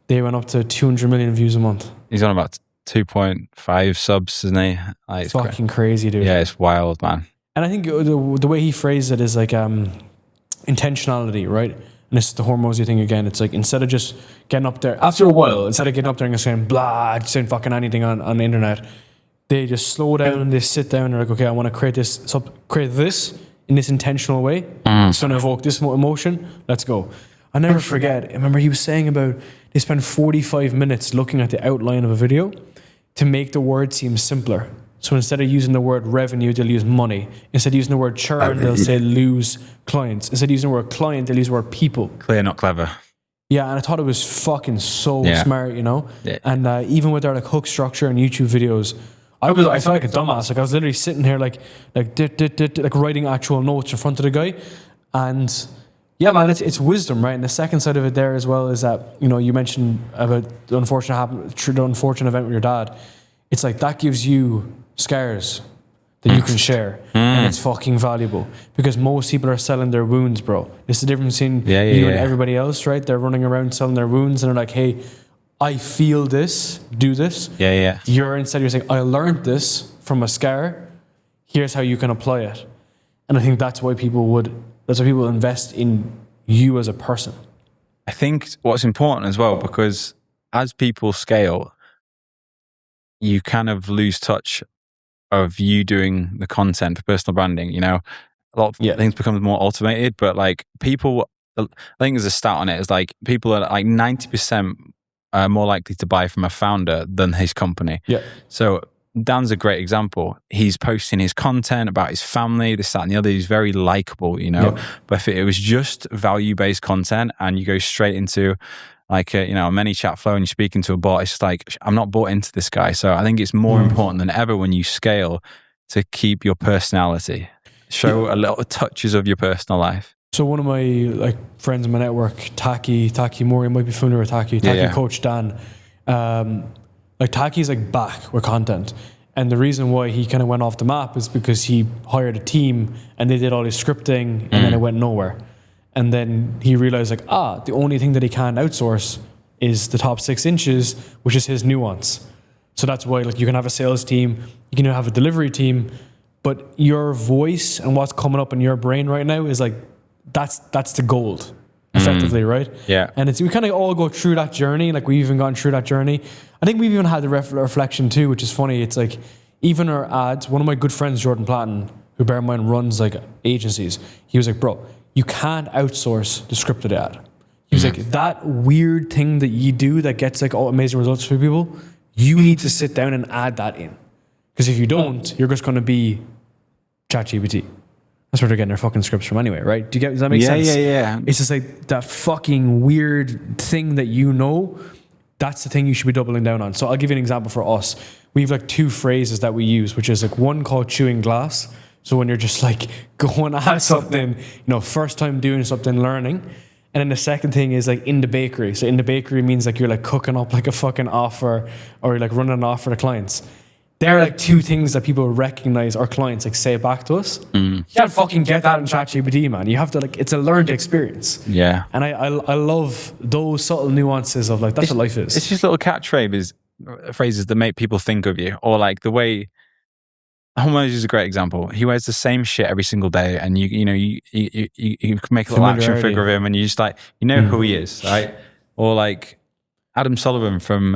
they went up to 200 million views a month. He's on about 2.5 subs, isn't he? Like, it's fucking crazy, dude. Yeah, it's wild, man. And I think the way he phrased it is like intentionality, right? And this is the hormozy thing again. It's like, instead of just getting up there, after a while, instead of getting up there and saying blah, saying fucking anything on the internet, they just slow down, they sit down, they're like, okay, I want to create this in this intentional way. It's going to evoke this emotion. Let's go. I'll never forget. I remember he was saying about they spend 45 minutes looking at the outline of a video to make the word seem simpler. So instead of using the word revenue, they'll use money. Instead of using the word churn, they'll say lose clients. Instead of using the word client, they'll use the word people. Clear, not clever. Yeah, and I thought it was fucking so smart, Yeah. And even with their like hook structure and YouTube videos, I felt like a dumbass. Like, I was literally sitting here like writing actual notes in front of the guy. And yeah, man, it's wisdom, right? And the second side of it there as well is that, you mentioned about the unfortunate event with your dad. It's like, that gives you scars that you can share, and it's fucking valuable because most people are selling their wounds, bro. It's the difference between you and everybody else, right? They're running around selling their wounds, and they're like, hey, I feel this, do this. Yeah. You're saying, I learned this from a scar. Here's how you can apply it. And I think that's why people invest in you as a person. I think what's important as well, because as people scale, you kind of lose touch of you doing the content for personal branding. A lot of things become more automated, but like people, I think there's a stat on it, is like people are like 90% more likely to buy from a founder than his company. Yeah. So Dan's a great example. He's posting his content about his family, this, that, and the other. He's very likable, But if it was just value-based content and you go straight into like a many chat flow and you're speaking to a bot, it's just like, I'm not bought into this guy. So I think it's more important than ever when you scale to keep your personality, show a little touches of your personal life. So one of my friends in my network, Taki Moore, you might be familiar with Taki coach Dan. Taki's back with content. And the reason why he kind of went off the map is because he hired a team and they did all his scripting and then it went nowhere. And then he realized the only thing that he can outsource is the top 6 inches, which is his Nuance. So that's why you can have a sales team, you can have a delivery team, but your voice and what's coming up in your brain right now is that's the gold, effectively, right? Yeah. And we kind of all go through that journey. We've even gone through that journey. I think we've even had the reflection too, which is funny. It's even our ads, one of my good friends, Jordan Platten, who bear in mind runs agencies, he was like, bro, you can't outsource the scripted ad. He was like, that weird thing that you do that gets like all amazing results for people, you need to sit down and add that in. Because if you don't, you're just going to be ChatGPT. That's where they're getting their fucking scripts from anyway, right? Does that make sense? Yeah. It's just like that fucking weird thing that you know, that's the thing you should be doubling down on. So I'll give you an example for us. We have like 2 phrases that we use, which is like one called chewing glass. So when you're just like going at something, first time doing something, learning. And then the second thing is like in the bakery. So in the bakery means like you're like cooking up like a fucking offer or like running an offer to clients. They're like 2 things that people recognize our clients like say back to us. You can't fucking get that in ChatGPT, man. You have to it's a learned experience. Yeah. And I love those subtle nuances of like, that's what life is. It's just little phrases that make people think of you, or like the way. Homeowners is a great example. He wears the same shit every single day, and you make a little action figure of him, and you just like who he is, right? Or like Adam Sullivan from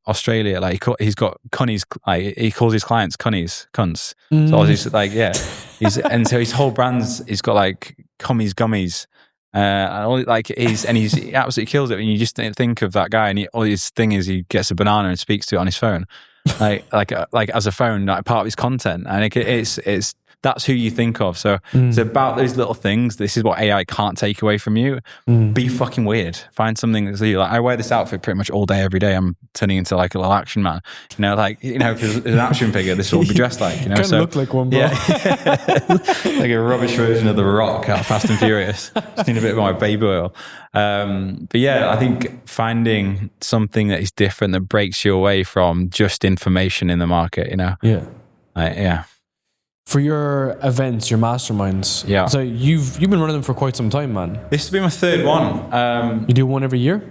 Australia, like he's got cunnies. Like he calls his clients cunnies, cunts. So he's like, and so his whole brand's he's got like gummies. He absolutely kills it. And you just think of that guy, and all his thing is he gets a banana and speaks to it on his phone, like as a phone, like part of his content. And it's that's who you think of. So it's about those little things. This is what AI can't take away from you. Be fucking weird. Find something that's you. Like I wear this outfit pretty much all day, every day. I'm turning into like a little action man. If there's an action figure, this will be dressed like. Kind of look like one, bro. Yeah. Like a rubbish version of The Rock out of Fast and Furious. Just need a bit of my baby oil. But yeah, I think finding something that is different, that breaks you away from just information in the market. Yeah. For your events, your masterminds. Yeah. So you've been running them for quite some time, man. This has been my 3rd one. You do one every year?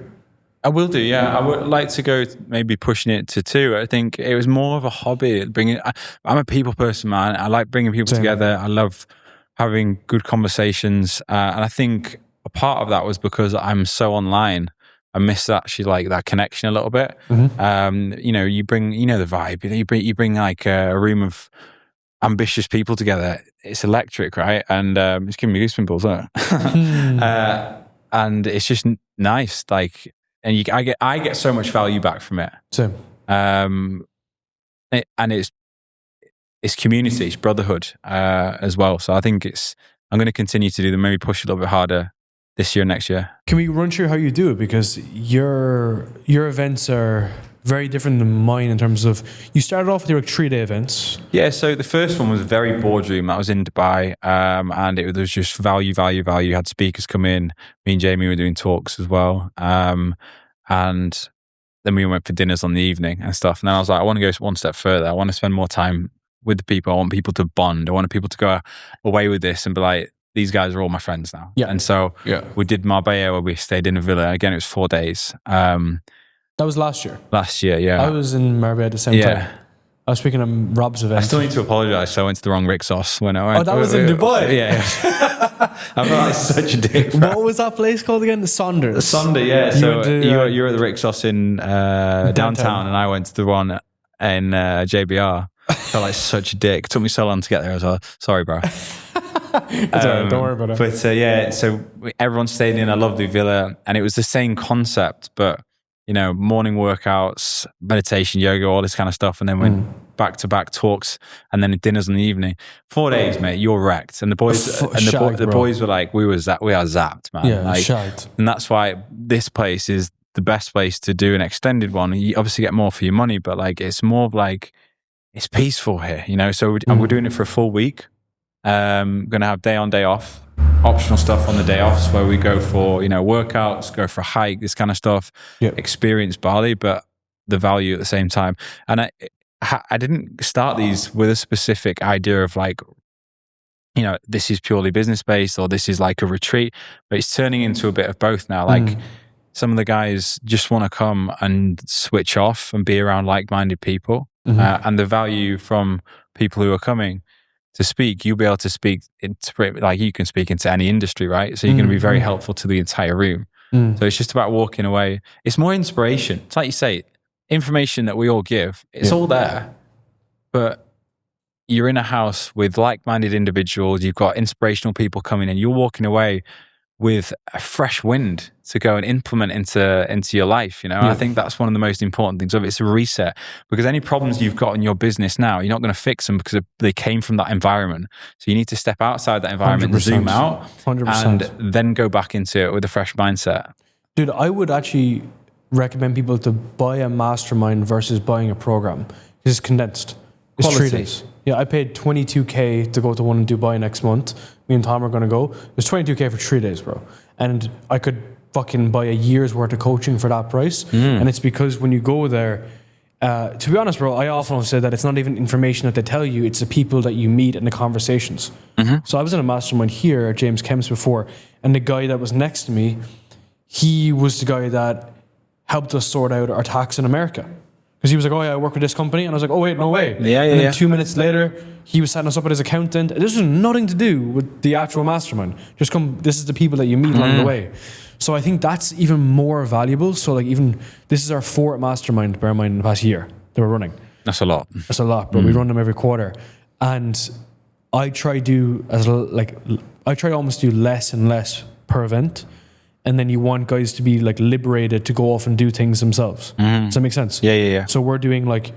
I will do, yeah. I would like to go maybe pushing it to 2. I think it was more of a hobby. I'm a people person, man. I like bringing people together. I love having good conversations. And I think a part of that was because I'm so online. I miss actually like that connection a little bit. You bring, the vibe. You bring like a room of ambitious people together. It's electric, right? And it's giving me goosebumps, isn't it? And it's just nice. Like, and I get so much value back from it. Same. And it's community, it's brotherhood as well. So I think I'm going to continue to do them. Maybe push a little bit harder this year, next year. Can we run through how you do it? Because your events are very different than mine in terms of, you started off with your 3-day events. Yeah, so the first one was very boardroom. I was in Dubai, and it was just value. You had speakers come in. Me and Jamie were doing talks as well. And then we went for dinners on the evening and stuff. And then I was like, I want to go one step further. I want to spend more time with the people. I want people to bond. I want people to go away with this and be like, these guys are all my friends now. Yeah. And so we did Marbella, where we stayed in a villa. Again, it was 4 days. That was last year. Last year, yeah. I was in Marbella at the same time. I was speaking of Rob's event. I still need to apologise. So I went to the wrong Rixos when I went. Oh, that was in Dubai? Yeah. I felt like such a dick. Bro. What was that place called again? The Saunders. The Sonder, yeah. So you were at the Rixos in downtown, and I went to the one in JBR. I felt like such a dick. It took me so long to get there as well. Sorry, bro. It's all right, don't worry about it. But so everyone stayed in a lovely villa, and it was the same concept, but morning workouts, meditation, yoga, all this kind of stuff, and then went back-to-back talks, and then dinners in the evening. 4 days, mate, you're wrecked. And the boys, the boys were like, we are zapped, man. Yeah, like, shagged. And that's why this place is the best place to do an extended one. You obviously get more for your money, but like it's more of like it's peaceful here, So we're doing it for a full week. Going to have day on, day off. Optional stuff on the day offs where we go for workouts, go for a hike, this kind of stuff. Experience Bali, but the value at the same time. And I didn't start these with a specific idea of like, this is purely business based or this is like a retreat, but it's turning into a bit of both now. Like some of the guys just want to come and switch off and be around like-minded people, and the value from people who are coming to speak, you'll be able to speak like you can speak into any industry, right? So you're going to be very helpful to the entire room. So it's just about walking away. It's more inspiration. It's like you say, information that we all give, it's all there, but you're in a house with like-minded individuals, you've got inspirational people coming in, you're walking away with a fresh wind to go and implement into your life, you know. I think that's one of the most important things of it. It's a reset, because any problems you've got in your business now, you're not going to fix them because they came from that environment. So you need to step outside that environment, 100%. zoom out, 100%. and then go back into it with a fresh mindset. Dude, I would actually recommend people to buy a mastermind versus buying a program. It's condensed. It's Quality. 3 days. Yeah, I paid $22K to go to one in Dubai next month. Me and Tom are going to go. It's $22K for 3 days, bro. And I could fucking buy a year's worth of coaching for that price. And it's because when you go there, to be honest, bro, I often say that it's not even information that they tell you, it's the people that you meet and the conversations. So I was in a mastermind here at James Kemp's before, and the guy that was next to me, he was the guy that helped us sort out our tax in America. Because he was like, oh yeah, I work with this company. And I was like, oh wait, no way. And then 2 minutes later, he was setting us up with his accountant. This has nothing to do with the actual mastermind. Just come, this is the people that you meet along the way. So I think that's even more valuable. So like even, this is our 4th mastermind, bear in mind, in the past year that we're running. That's a lot. That's a lot, but we run them every quarter. And I try almost do less and less per event. And then you want guys to be like liberated to go off and do things themselves. Does that make sense? Yeah. So we're doing like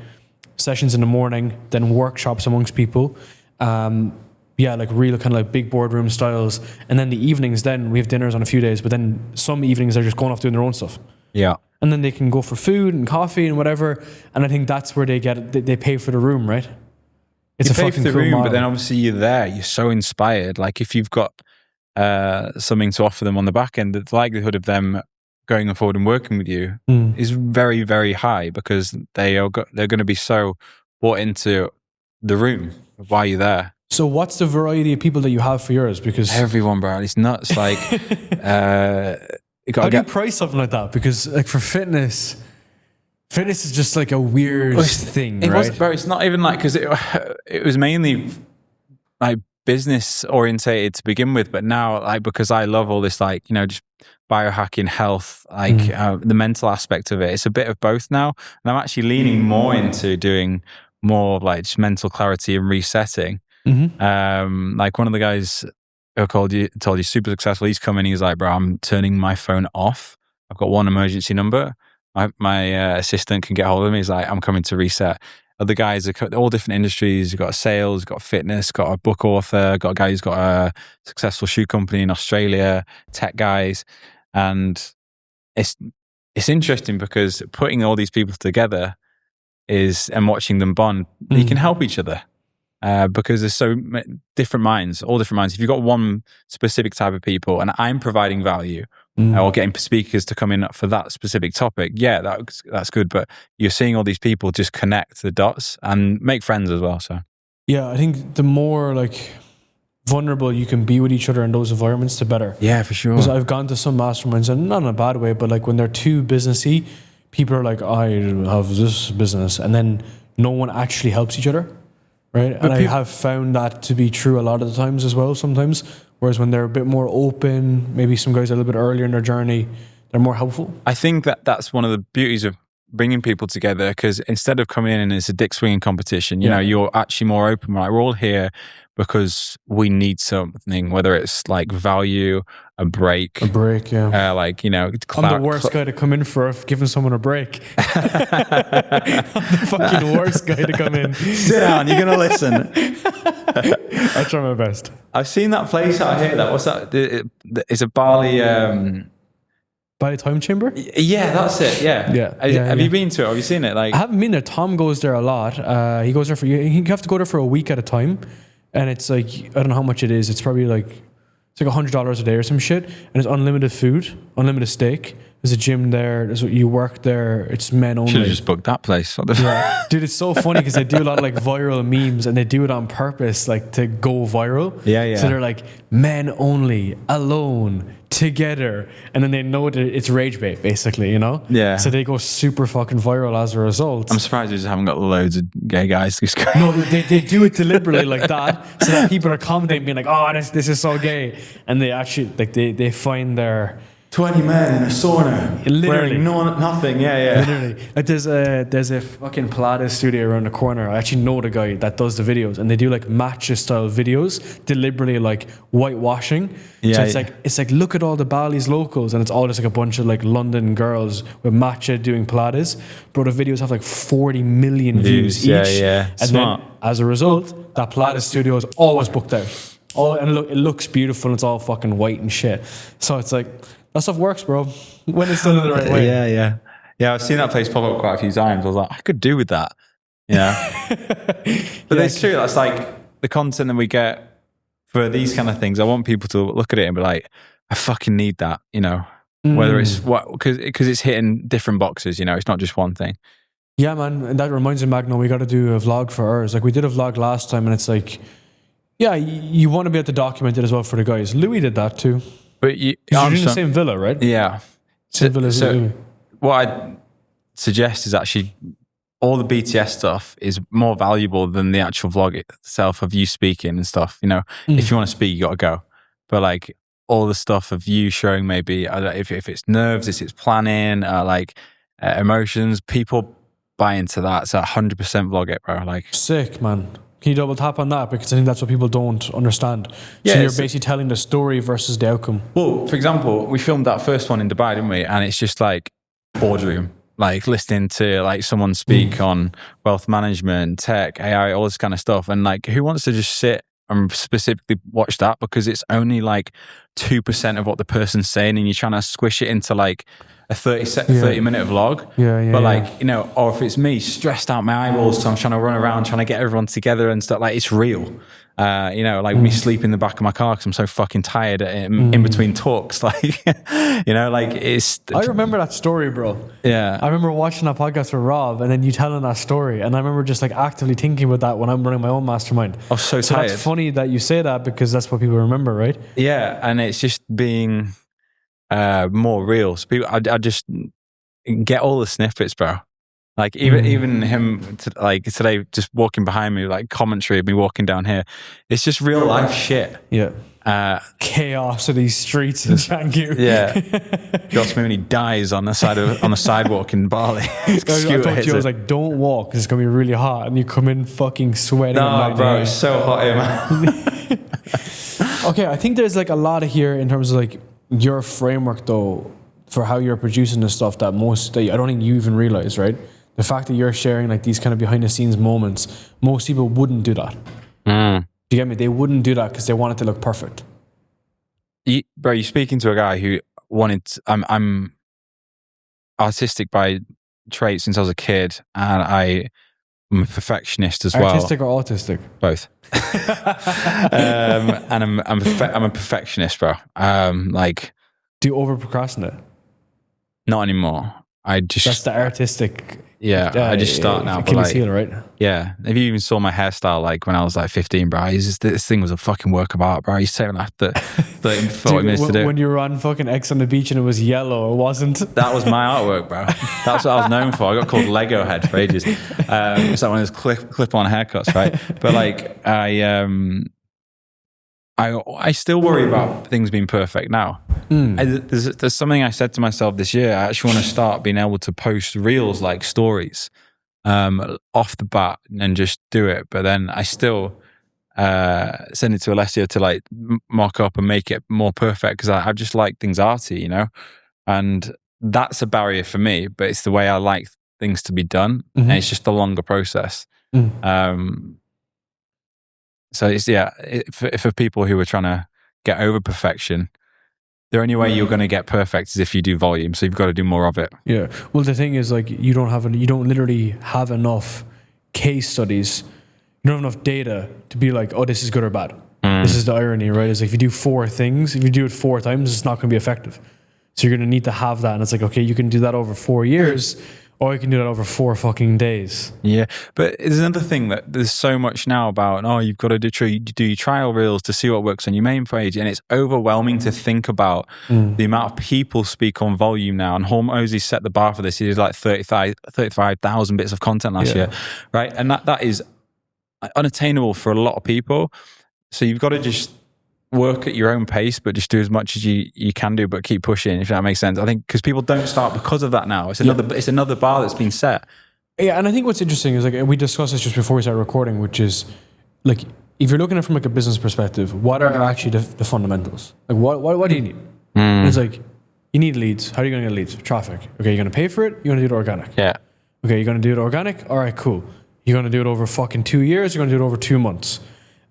sessions in the morning, then workshops amongst people. Like real kind of like big boardroom styles. And then the evenings, then we have dinners on a few days, but then some evenings they're just going off doing their own stuff. Yeah. And then they can go for food and coffee and whatever. And I think that's where they get it. They pay for the room, right? It's You a pay fucking for the cool room, model. but then obviously you're there. You're so inspired. Like if you've got something to offer them on the back end, the likelihood of them going forward and working with you is very, very high, because they're going to be so bought into the room while you're there. So what's the variety of people that you have for yours? Because Everyone, bro, it's nuts. Like, how do you price something like that? Because like for fitness is just like a weird thing, right? Bro, it's not even like, because it was mainly like business orientated to begin with, but now like, because I love all this, like, you know, just biohacking, health, like the mental aspect of it, it's a bit of both now, and I'm actually leaning more into doing more of like just mental clarity and resetting. Like one of the guys who told you super successful, he's coming, he's like, bro, I'm turning my phone off, I've got one emergency number, my assistant can get hold of me, he's like, I'm coming to reset. Other guys are all different industries. You've got sales, you've got fitness, got a book author, got a guy who's got a successful shoe company in Australia, tech guys. And it's interesting because putting all these people together and watching them bond, you can help each other because there's so different minds, all different minds. If you've got one specific type of people and I'm providing value, or getting speakers to come in for that specific topic, that's good. But you're seeing all these people just connect the dots and make friends as well. So yeah, I think the more like vulnerable you can be with each other in those environments, the better. Yeah, for sure. Because I've gone to some masterminds, and not in a bad way, but like when they're too businessy, people are like, I have this business, and then no one actually helps each other, right? And I have found that to be true a lot of the times as well, sometimes. Whereas when they're a bit more open, maybe some guys are a little bit earlier in their journey, they're more helpful. I think that's one of the beauties of bringing people together, because instead of coming in and it's a dick swinging competition, you know, you're actually more open. Right? We're all here because we need something, whether it's like value, a break, yeah. like, you know, I'm the worst guy to come in for giving someone a break. I'm the fucking worst guy to come in. Sit down, you're gonna listen. I try my best. I've seen that place out here. What's that? It's a Bali. Bali time chamber? Yeah, that's it. Yeah. Have you been to it? Have you seen it? Like, I haven't been there. Tom goes there a lot. He goes there you have to go there for a week at a time. And it's like, I don't know how much it is. It's probably like, it's like $100 a day or some shit. And it's unlimited food, unlimited steak. There's a gym there. You work there. It's men only. Should have just booked that place. Dude, it's so funny because they do a lot of like viral memes, and they do it on purpose, like to go viral. Yeah. So they're like, men only, alone, together. And then they know that it's rage bait, basically, you know? Yeah. So they go super fucking viral as a result. I'm surprised they just haven't got loads of gay guys. No, they do it deliberately like that, so that people are commenting, being like, oh, this is so gay. And they actually, like, they find their 20 men in a sauna, Literally. wearing nothing. Yeah. Literally, like there's a fucking Pilates studio around the corner. I actually know the guy that does the videos, and they do like matcha style videos, deliberately like whitewashing. Yeah, So it's like look at all the Bali's locals, and it's all just like a bunch of like London girls with matcha doing Pilates. Bro, the videos have like 40 million views each. Yeah. And Smart. then as a result, that Pilates studio is always booked out. Oh, and look, it looks beautiful. And it's all fucking white and shit. So it's like that stuff works, bro, when it's done in the right way. Yeah, I've seen that place pop up quite a few times. I was like, I could do with that. Yeah. But it's true. That's like the content that we get for these kind of things. I want people to look at it and be like, I fucking need that, you know, whether it's because it's hitting different boxes, you know, it's not just one thing. Yeah, man. And that reminds me, Magno, we got to do a vlog for ours. Like we did a vlog last time, and it's like, yeah, you want to be able to document it as well for the guys. Louis did that too. But you're in the same villa, right? Yeah. Same villa as Louis. What I'd suggest is actually all the BTS stuff is more valuable than the actual vlog itself of you speaking and stuff. You know, if you want to speak, you got to go. But like all the stuff of you showing maybe if it's nerves, if it's planning, emotions, people buy into that. So 100% vlog it, bro. Like sick, man. Can you double tap on that? Because I think that's what people don't understand. Yeah, so you're basically telling the story versus the outcome. Well, for example, we filmed that first one in Dubai, didn't we? And it's just like boardroom, like listening to like someone speak on wealth management, tech, AI, all this kind of stuff. And like, who wants to just sit and specifically watch that? Because it's only like 2% of what the person's saying, and you're trying to squish it into like a 30-minute vlog. But like, you know, or if it's me stressed out my eyeballs, so I'm trying to run around trying to get everyone together and stuff, like it's real. You know, like me sleep in the back of my car because I'm so fucking tired in between talks. Like, you know, like it's. I remember that story, bro. Yeah. I remember watching that podcast with Rob, and then you telling that story, and I remember just like actively thinking about that when I'm running my own mastermind. I was so tired. That's funny that you say that, because that's what people remember, right? Yeah, and it's just being more real. So people, I just get all the snippets, bro. Like even him, like today, just walking behind me, like commentary of me walking down here. It's just real life shit. Yeah. Chaos of these streets in Canggu. Yeah. Josh Mooney dies on the sidewalk in Bali. I told you, I was like, don't walk, 'cause it's gonna be really hot, and you come in fucking sweating. No, bro, it's so hot here, man. Okay, I think there's like a lot of here in terms of like your framework though for how you're producing this stuff that I don't think you even realize, right? The fact that you're sharing like these kind of behind the scenes moments, most people wouldn't do that. Do you get me? They wouldn't do that because they want it to look perfect. Bro, you're speaking to a guy who I'm artistic by trait since I was a kid, and I'm a perfectionist as well. Artistic or autistic? Both. And I'm a perfectionist, bro. Like, do you over procrastinate? Not anymore. That's the artistic. Yeah, I just start now. Achilles heel, right? Yeah. If you even saw my hairstyle, like when I was like 15, bro, this thing was a fucking work of art, bro. I used to take like 30, 40 minutes to do. When you were on fucking X on the beach and it was yellow, it wasn't. That was my artwork, bro. That's what I was known for. I got called Lego Head for ages. It's like one of those clip-on haircuts, right? But like, I still worry about things being perfect now. There's something I said to myself this year. I actually want to start being able to post reels like stories off the bat and just do it. But then I still send it to Alessio to like mock up and make it more perfect, because I just like things arty, you know? And that's a barrier for me, but it's the way I like things to be done. And it's just a longer process. So it's, for people who are trying to get over perfection, the only way you're going to get perfect is if you do volume. So you've got to do more of it. Yeah. Well, the thing is, like, you don't literally have enough case studies. You don't have enough data to be like, oh, this is good or bad. This is the irony, right? It's like if you do 4 things, if you do it 4 times, it's not going to be effective. So you're going to need to have that. And it's like, okay, you can do that over 4 years, or you can do that over 4 fucking days. Yeah. But there's another thing that there's so much now about, oh, you've got to do your trial reels to see what works on your main page. And it's overwhelming to think about the amount of people speak on volume now. And Hormozy set the bar for this. He did like 35,000 bits of content last year, right? And that is unattainable for a lot of people. So you've got to just work at your own pace, but just do as much as you can do, but keep pushing, if that makes sense. I think because people don't start because of that now. It's another bar that's been set. Yeah, and I think what's interesting is, like, we discussed this just before we started recording, which is, like, if you're looking at it from like a business perspective, what are actually the fundamentals? Like, what do you need? And it's like, you need leads. How are you going to get leads? Traffic. Okay, you're going to pay for it. You're going to do it organic. Yeah. Okay, you're going to do it organic. All right, cool. You're going to do it over fucking 2 years. You're going to do it over 2 months.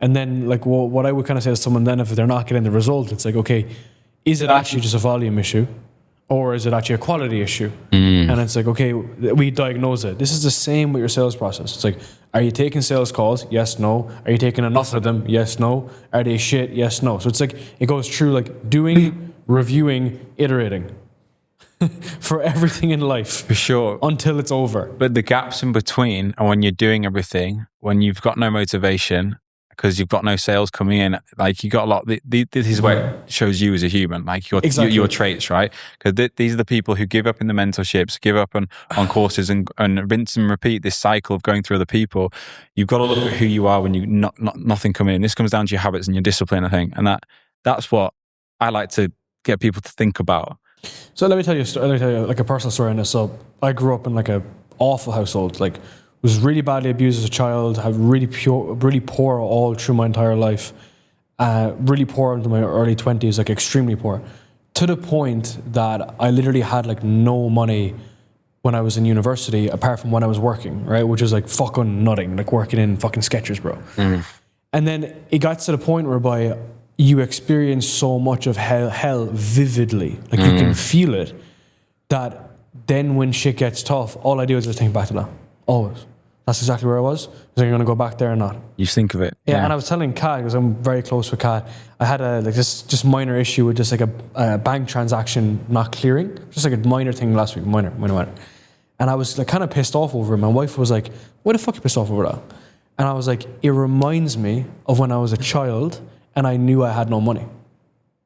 And then, like, what I would kind of say to someone then, if they're not getting the result, it's like, okay, is it actually just a volume issue? Or is it actually a quality issue? And it's like, okay, we diagnose it. This is the same with your sales process. It's like, are you taking sales calls? Yes, no. Are you taking enough of them? Yes, no. Are they shit? Yes, no. So it's like, it goes through like doing, reviewing, iterating for everything in life. For sure. Until it's over. But the gaps in between, and when you're doing everything, when you've got no motivation, because you've got no sales coming in, like, you got a lot. This is where it shows you as a human, like your traits, right? Because these are the people who give up in the mentorships, give up on courses, and rinse and repeat this cycle of going through other people. You've got to look at who you are when you nothing coming in. This comes down to your habits and your discipline, I think, and that's what I like to get people to think about. So let me tell you like a personal story on this. So I grew up in like a awful household, like, was really badly abused as a child, had really poor all through my entire life, really poor into my early 20s, like extremely poor, to the point that I literally had like no money when I was in university, apart from when I was working, right? Which is like fucking nothing, like working in fucking Skechers, bro. And then it got to the point whereby you experience so much of hell vividly, like you can feel it, that then when shit gets tough, all I do is just think back to that, always. That's exactly where I was. Is I'm going to go back there or not? You think of it. Yeah, and I was telling Kat, because I'm very close with Kat, I had a like just minor issue with just like a bank transaction not clearing. Just like a minor thing last week, minor. And I was like kind of pissed off over it. My wife was like, why the fuck are you pissed off over that? And I was like, it reminds me of when I was a child and I knew I had no money.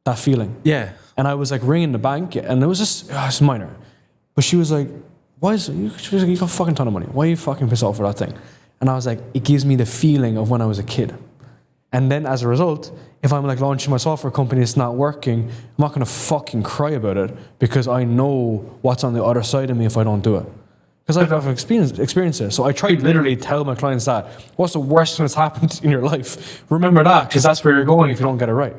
That feeling. Yeah. And I was like ringing the bank, and it was just, it's minor. But she was like, she was like, you got a fucking ton of money. Why are you fucking pissed off for that thing? And I was like, it gives me the feeling of when I was a kid. And then as a result, if I'm like launching my software company, it's not working, I'm not going to fucking cry about it, because I know what's on the other side of me if I don't do it. Because I've experienced it. So I try to literally tell my clients that, what's the worst thing that's happened in your life? Remember that, because that's where you're going if you don't get it right.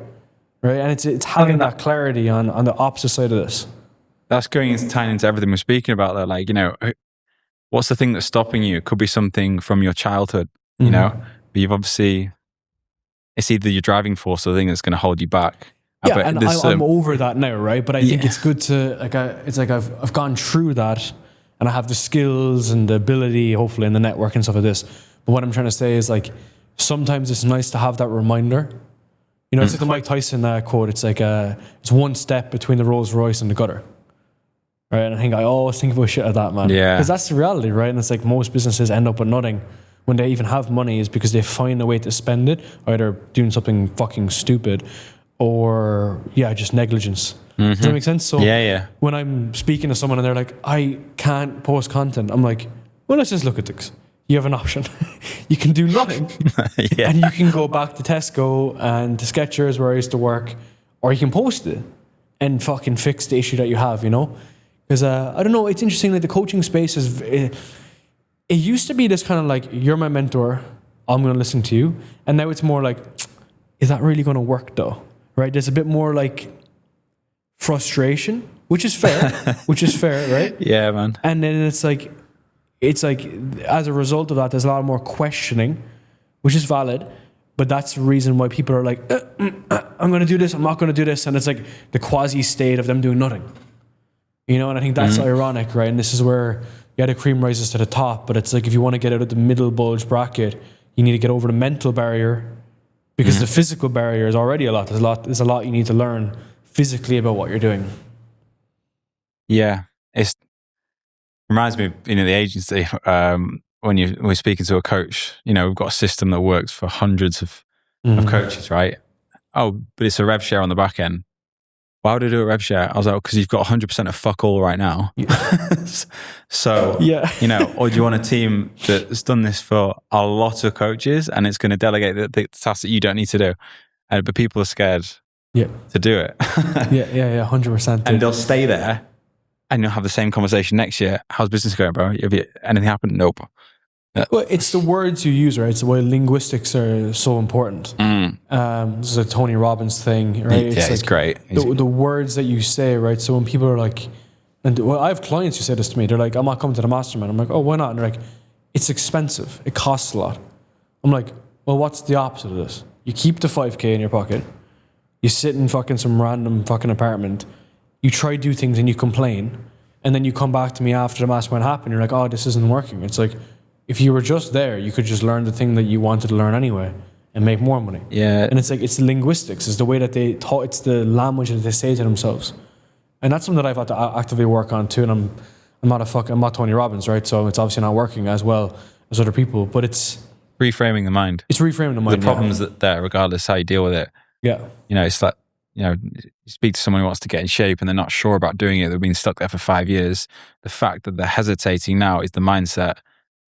Right? And it's having that clarity on the opposite side of this. That's tying into everything we're speaking about there. Like, you know, what's the thing that's stopping you? It could be something from your childhood, you know, but you've obviously, it's either your driving force or the thing that's going to hold you back. Yeah, and I'm over that now, right? But I think it's good to, like, it's like I've gone through that, and I have the skills and the ability, hopefully, and the network and stuff like this. But what I'm trying to say is, like, sometimes it's nice to have that reminder. You know, it's like the Mike Tyson quote. It's like, it's one step between the Rolls Royce and the gutter. Right, and I think I always think about shit like that, man. Yeah. Because that's the reality, right? And it's like most businesses end up with nothing when they even have money, is because they find a way to spend it, either doing something fucking stupid or, just negligence. Does that make sense? So when I'm speaking to someone and they're like, I can't post content, I'm like, well, let's just look at this. You have an option. You can do nothing. And you can go back to Tesco and to Skechers, where I used to work, or you can post it and fucking fix the issue that you have, you know? Because, I don't know, it's interesting, like the coaching space is, it used to be this kind of like, you're my mentor, I'm going to listen to you. And now it's more like, is that really going to work though? Right? There's a bit more like frustration, which is fair, right? Yeah, man. And then it's like, as a result of that, there's a lot more questioning, which is valid. But that's the reason why people are like, I'm going to do this, I'm not going to do this. And it's like the quasi state of them doing nothing. You know, and I think that's ironic, right? And this is where, the cream rises to the top, but it's like, if you want to get out of the middle bulge bracket, you need to get over the mental barrier, because the physical barrier is already a lot. There's a lot you need to learn physically about what you're doing. Yeah. It reminds me of, the agency, when we're speaking to a coach, we've got a system that works for hundreds of coaches, right? Oh, but it's a rev share on the back end. Why would I do a rev share? I was like, because you've got 100% of fuck all right now. So, or do you want a team that's done this for a lot of coaches and it's going to delegate the tasks that you don't need to do? but people are scared Yeah. to do it. Yeah, 100%. And they'll stay there, and you'll have the same conversation next year. How's business going, bro? Have you, anything happened? Nope. Well, it's the words you use, right? It's why linguistics are so important. This is a Tony Robbins thing, right? Yeah, it's great. The words that you say, right? So when people are like, and well, I have clients who say this to me. They're like, I'm not coming to the mastermind. I'm like, oh, why not? And they're like, it's expensive. It costs a lot. I'm like, well, what's the opposite of this? You keep the 5K in your pocket. You sit in fucking some random fucking apartment. You try to do things and you complain. And then you come back to me after the mastermind happened. You're like, oh, this isn't working. It's like, if you were just there, you could just learn the thing that you wanted to learn anyway and make more money. Yeah. And it's like, it's linguistics. It's the way that they talk. It's the language that they say to themselves. And that's something that I've had to actively work on too. And I'm not Tony Robbins, right? So it's obviously not working as well as other people, but it's reframing the mind. It's reframing the mind. The problems that there, regardless how you deal with it. Yeah. You know, it's like, you know, you speak to someone who wants to get in shape and they're not sure about doing it. They've been stuck there for 5 years. The fact that they're hesitating now is the mindset,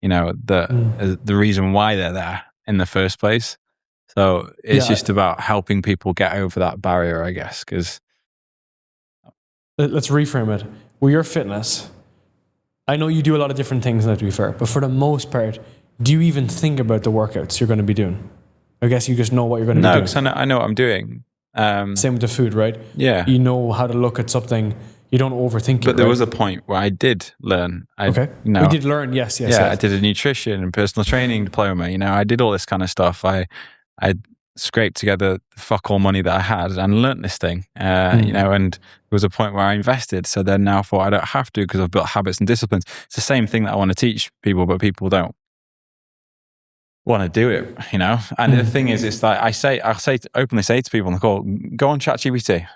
you know, the reason why they're there in the first place. So it's just about helping people get over that barrier, I guess, because... Let's reframe it. With your fitness, I know you do a lot of different things, to be fair, but for the most part, do you even think about the workouts you're going to be doing? I guess you just know what you're going to be doing. No, because I know what I'm doing. Same with the food, right? Yeah. You know how to look at something. You don't overthink it. But there was a point where I did learn. Okay. You know, we did learn, yes. Yeah, I did a nutrition and personal training diploma. You know, I did all this kind of stuff. I scraped together the fuck all money that I had and learnt this thing. You know, and there was a point where I invested. So then now I thought I don't have to because I've built habits and disciplines. It's the same thing that I want to teach people, but people don't want to do it, you know? And the thing is, it's like I openly say to people on the call, go on ChatGPT.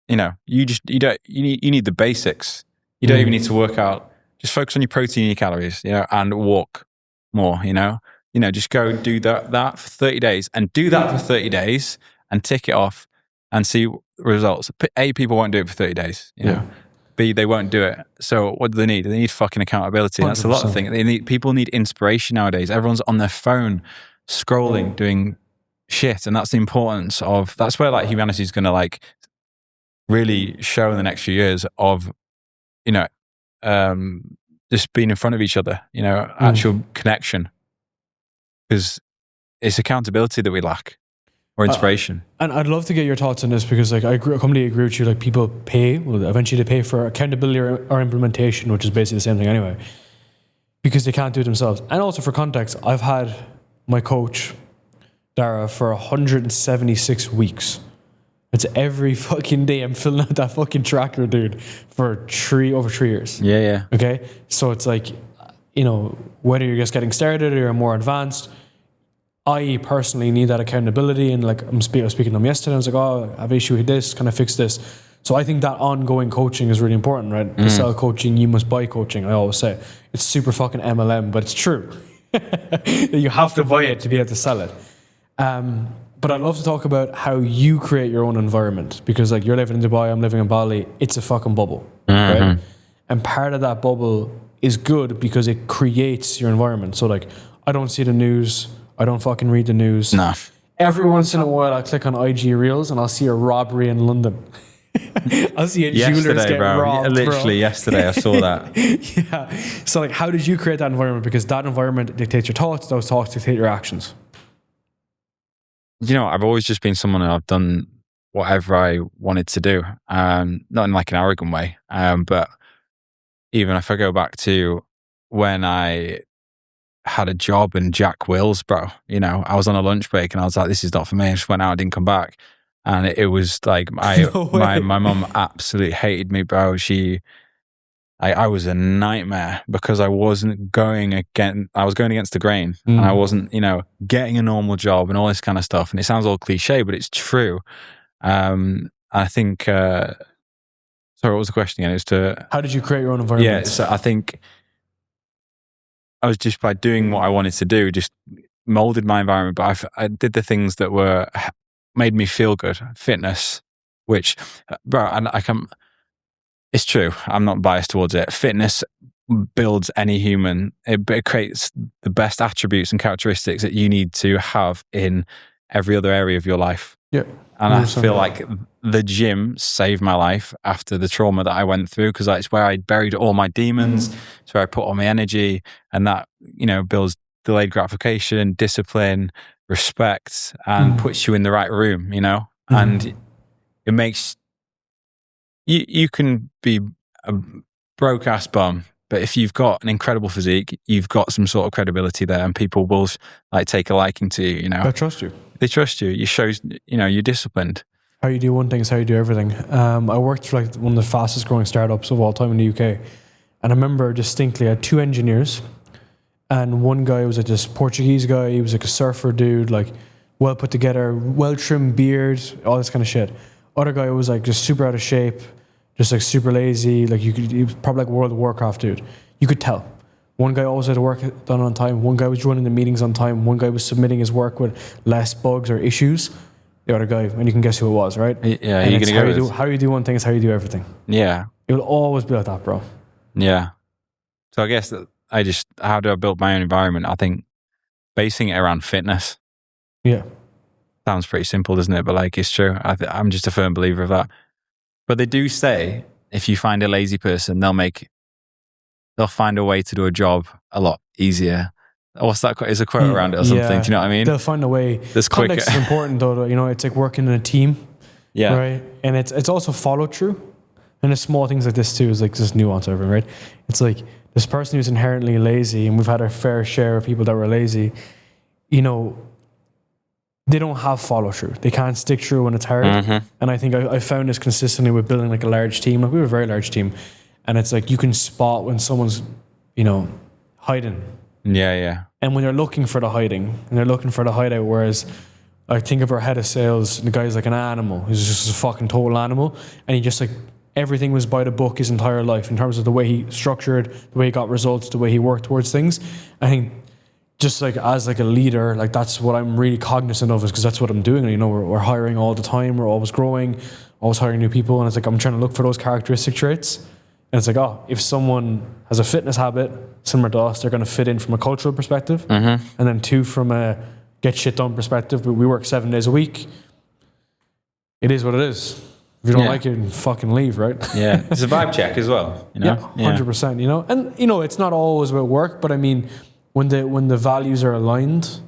You know, you need the basics. You don't even need to work out. Just focus on your protein and your calories, you know, and walk more, you know? You know, just go do that for 30 days and do that for 30 days and tick it off and see results. A, people won't do it for 30 days. You know? B, they won't do it. So what do they need? They need fucking accountability. That's a lot of things. People need inspiration nowadays. Everyone's on their phone, scrolling, doing shit. And that's the importance of, that's where like humanity is going to like really show in the next few years of, you know, just being in front of each other, you know, actual connection. Because it's accountability that we lack, or inspiration. And I'd love to get your thoughts on this because, like, I completely agree with you. Like, people eventually they pay for accountability or implementation, which is basically the same thing anyway, because they can't do it themselves. And also for context, I've had my coach, Dara, for 176 weeks. It's every fucking day I'm filling out that fucking tracker, dude, for over 3 years. Yeah. Okay? So it's like, you know, whether you're just getting started or you're more advanced, I personally need that accountability. And like I was speaking to them yesterday, I was like, oh, I have an issue with this, can I fix this? So I think that ongoing coaching is really important, right? To sell coaching, you must buy coaching, I always say. It's super fucking MLM, but it's true. You have to buy it to be able to sell it. But I'd love to talk about how you create your own environment, because like you're living in Dubai, I'm living in Bali, it's a fucking bubble, right? And part of that bubble is good because it creates your environment. So like, I don't see the news, I don't fucking read the news. Nah. Every once in a while I click on IG Reels and I'll see a robbery in London. I'll see a jeweler's get robbed, Literally yesterday I saw that. Yeah. So like, how did you create that environment? Because that environment dictates your thoughts, those thoughts dictate your actions. You know, I've always just been someone who I've done whatever I wanted to do. Not in like an arrogant way, but even if I go back to when I had a job in Jack Wills, bro, you know, I was on a lunch break and I was like, this is not for me. I just went out, I didn't come back. And it was like, my mum absolutely hated me, bro. I was a nightmare because I was going against the grain and I wasn't, you know, getting a normal job and all this kind of stuff. And it sounds all cliche, but it's true. I think, sorry, what was the question again? It was to... How did you create your own environment? Yeah, so I think I was just by doing what I wanted to do, just molded my environment, but I did the things that made me feel good. Fitness, which, bro, and it's true, I'm not biased towards it. Fitness builds any human. It creates the best attributes and characteristics that you need to have in every other area of your life. Yeah. And I 100%. feel like the gym saved my life after the trauma that I went through, because it's where I buried all my demons. It's where I put all my energy, and that, builds delayed gratification, discipline, respect, and puts you in the right room, and it makes you can be a broke ass bum, but if you've got an incredible physique, you've got some sort of credibility there, and people will take a liking to you. I trust you. They trust you. You shows you're disciplined. How you do one thing is how you do everything. I worked for one of the fastest growing startups of all time in the UK, and I remember distinctly I had 2 engineers, and one guy was this Portuguese guy. He was a surfer dude, well put together, well trimmed beard, all this kind of shit. Other guy was just super out of shape, just super lazy. He was probably World of Warcraft dude. You could tell. One guy always had the work done on time. One guy was joining the meetings on time. One guy was submitting his work with less bugs or issues. The other guy, and you can guess who it was, right? Yeah, and you're gonna go how you do one thing is how you do everything. Yeah, it will always be like that, bro. Yeah. So I guess how do I build my own environment? I think basing it around fitness. Yeah. Sounds pretty simple, doesn't it? But it's true. I'm just a firm believer of that. But they do say if you find a lazy person, they'll find a way to do a job a lot easier. What's that? Is a quote around it or something? Yeah. Do you know what I mean? They'll find a way. That's quicker. Context is important though. It's like working in a team. Yeah. Right. And it's also follow through. And the small things like this too is this nuance over it, right? It's like this person who's inherently lazy, and we've had our fair share of people that were lazy, they don't have follow through. They can't stick through when it's hard. Mm-hmm. And I think I found this consistently with building a large team. We have a very large team. And it's you can spot when someone's, hiding. Yeah. And when they're looking for the hiding, and they're looking for the hideout, whereas I think of our head of sales, the guy's like an animal. He's just a fucking total animal. And he just everything was by the book his entire life in terms of the way he structured, the way he got results, the way he worked towards things. I think just as a leader, that's what I'm really cognizant of, is because that's what I'm doing. We're hiring all the time. We're always growing, always hiring new people. And it's I'm trying to look for those characteristic traits. And it's if someone has a fitness habit similar to us, they're going to fit in from a cultural perspective. Mm-hmm. And then 2, from a get shit done perspective. But we work 7 days a week. It is what it is. If you don't like it, then fucking leave, right? Yeah. It's a vibe check as well. Yeah, 100%. And it's not always about work, but I mean, when the values are aligned,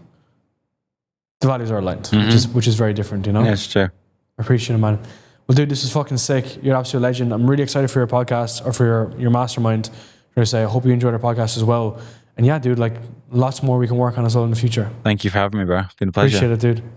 which is very different, Yeah, it's true. I appreciate it, man. Well, dude, this is fucking sick. You're an absolute legend. I'm really excited for your podcast, or for your mastermind. I hope you enjoyed our podcast as well. And yeah, dude, lots more we can work on as well in the future. Thank you for having me, bro. It's been a pleasure. Appreciate it, dude.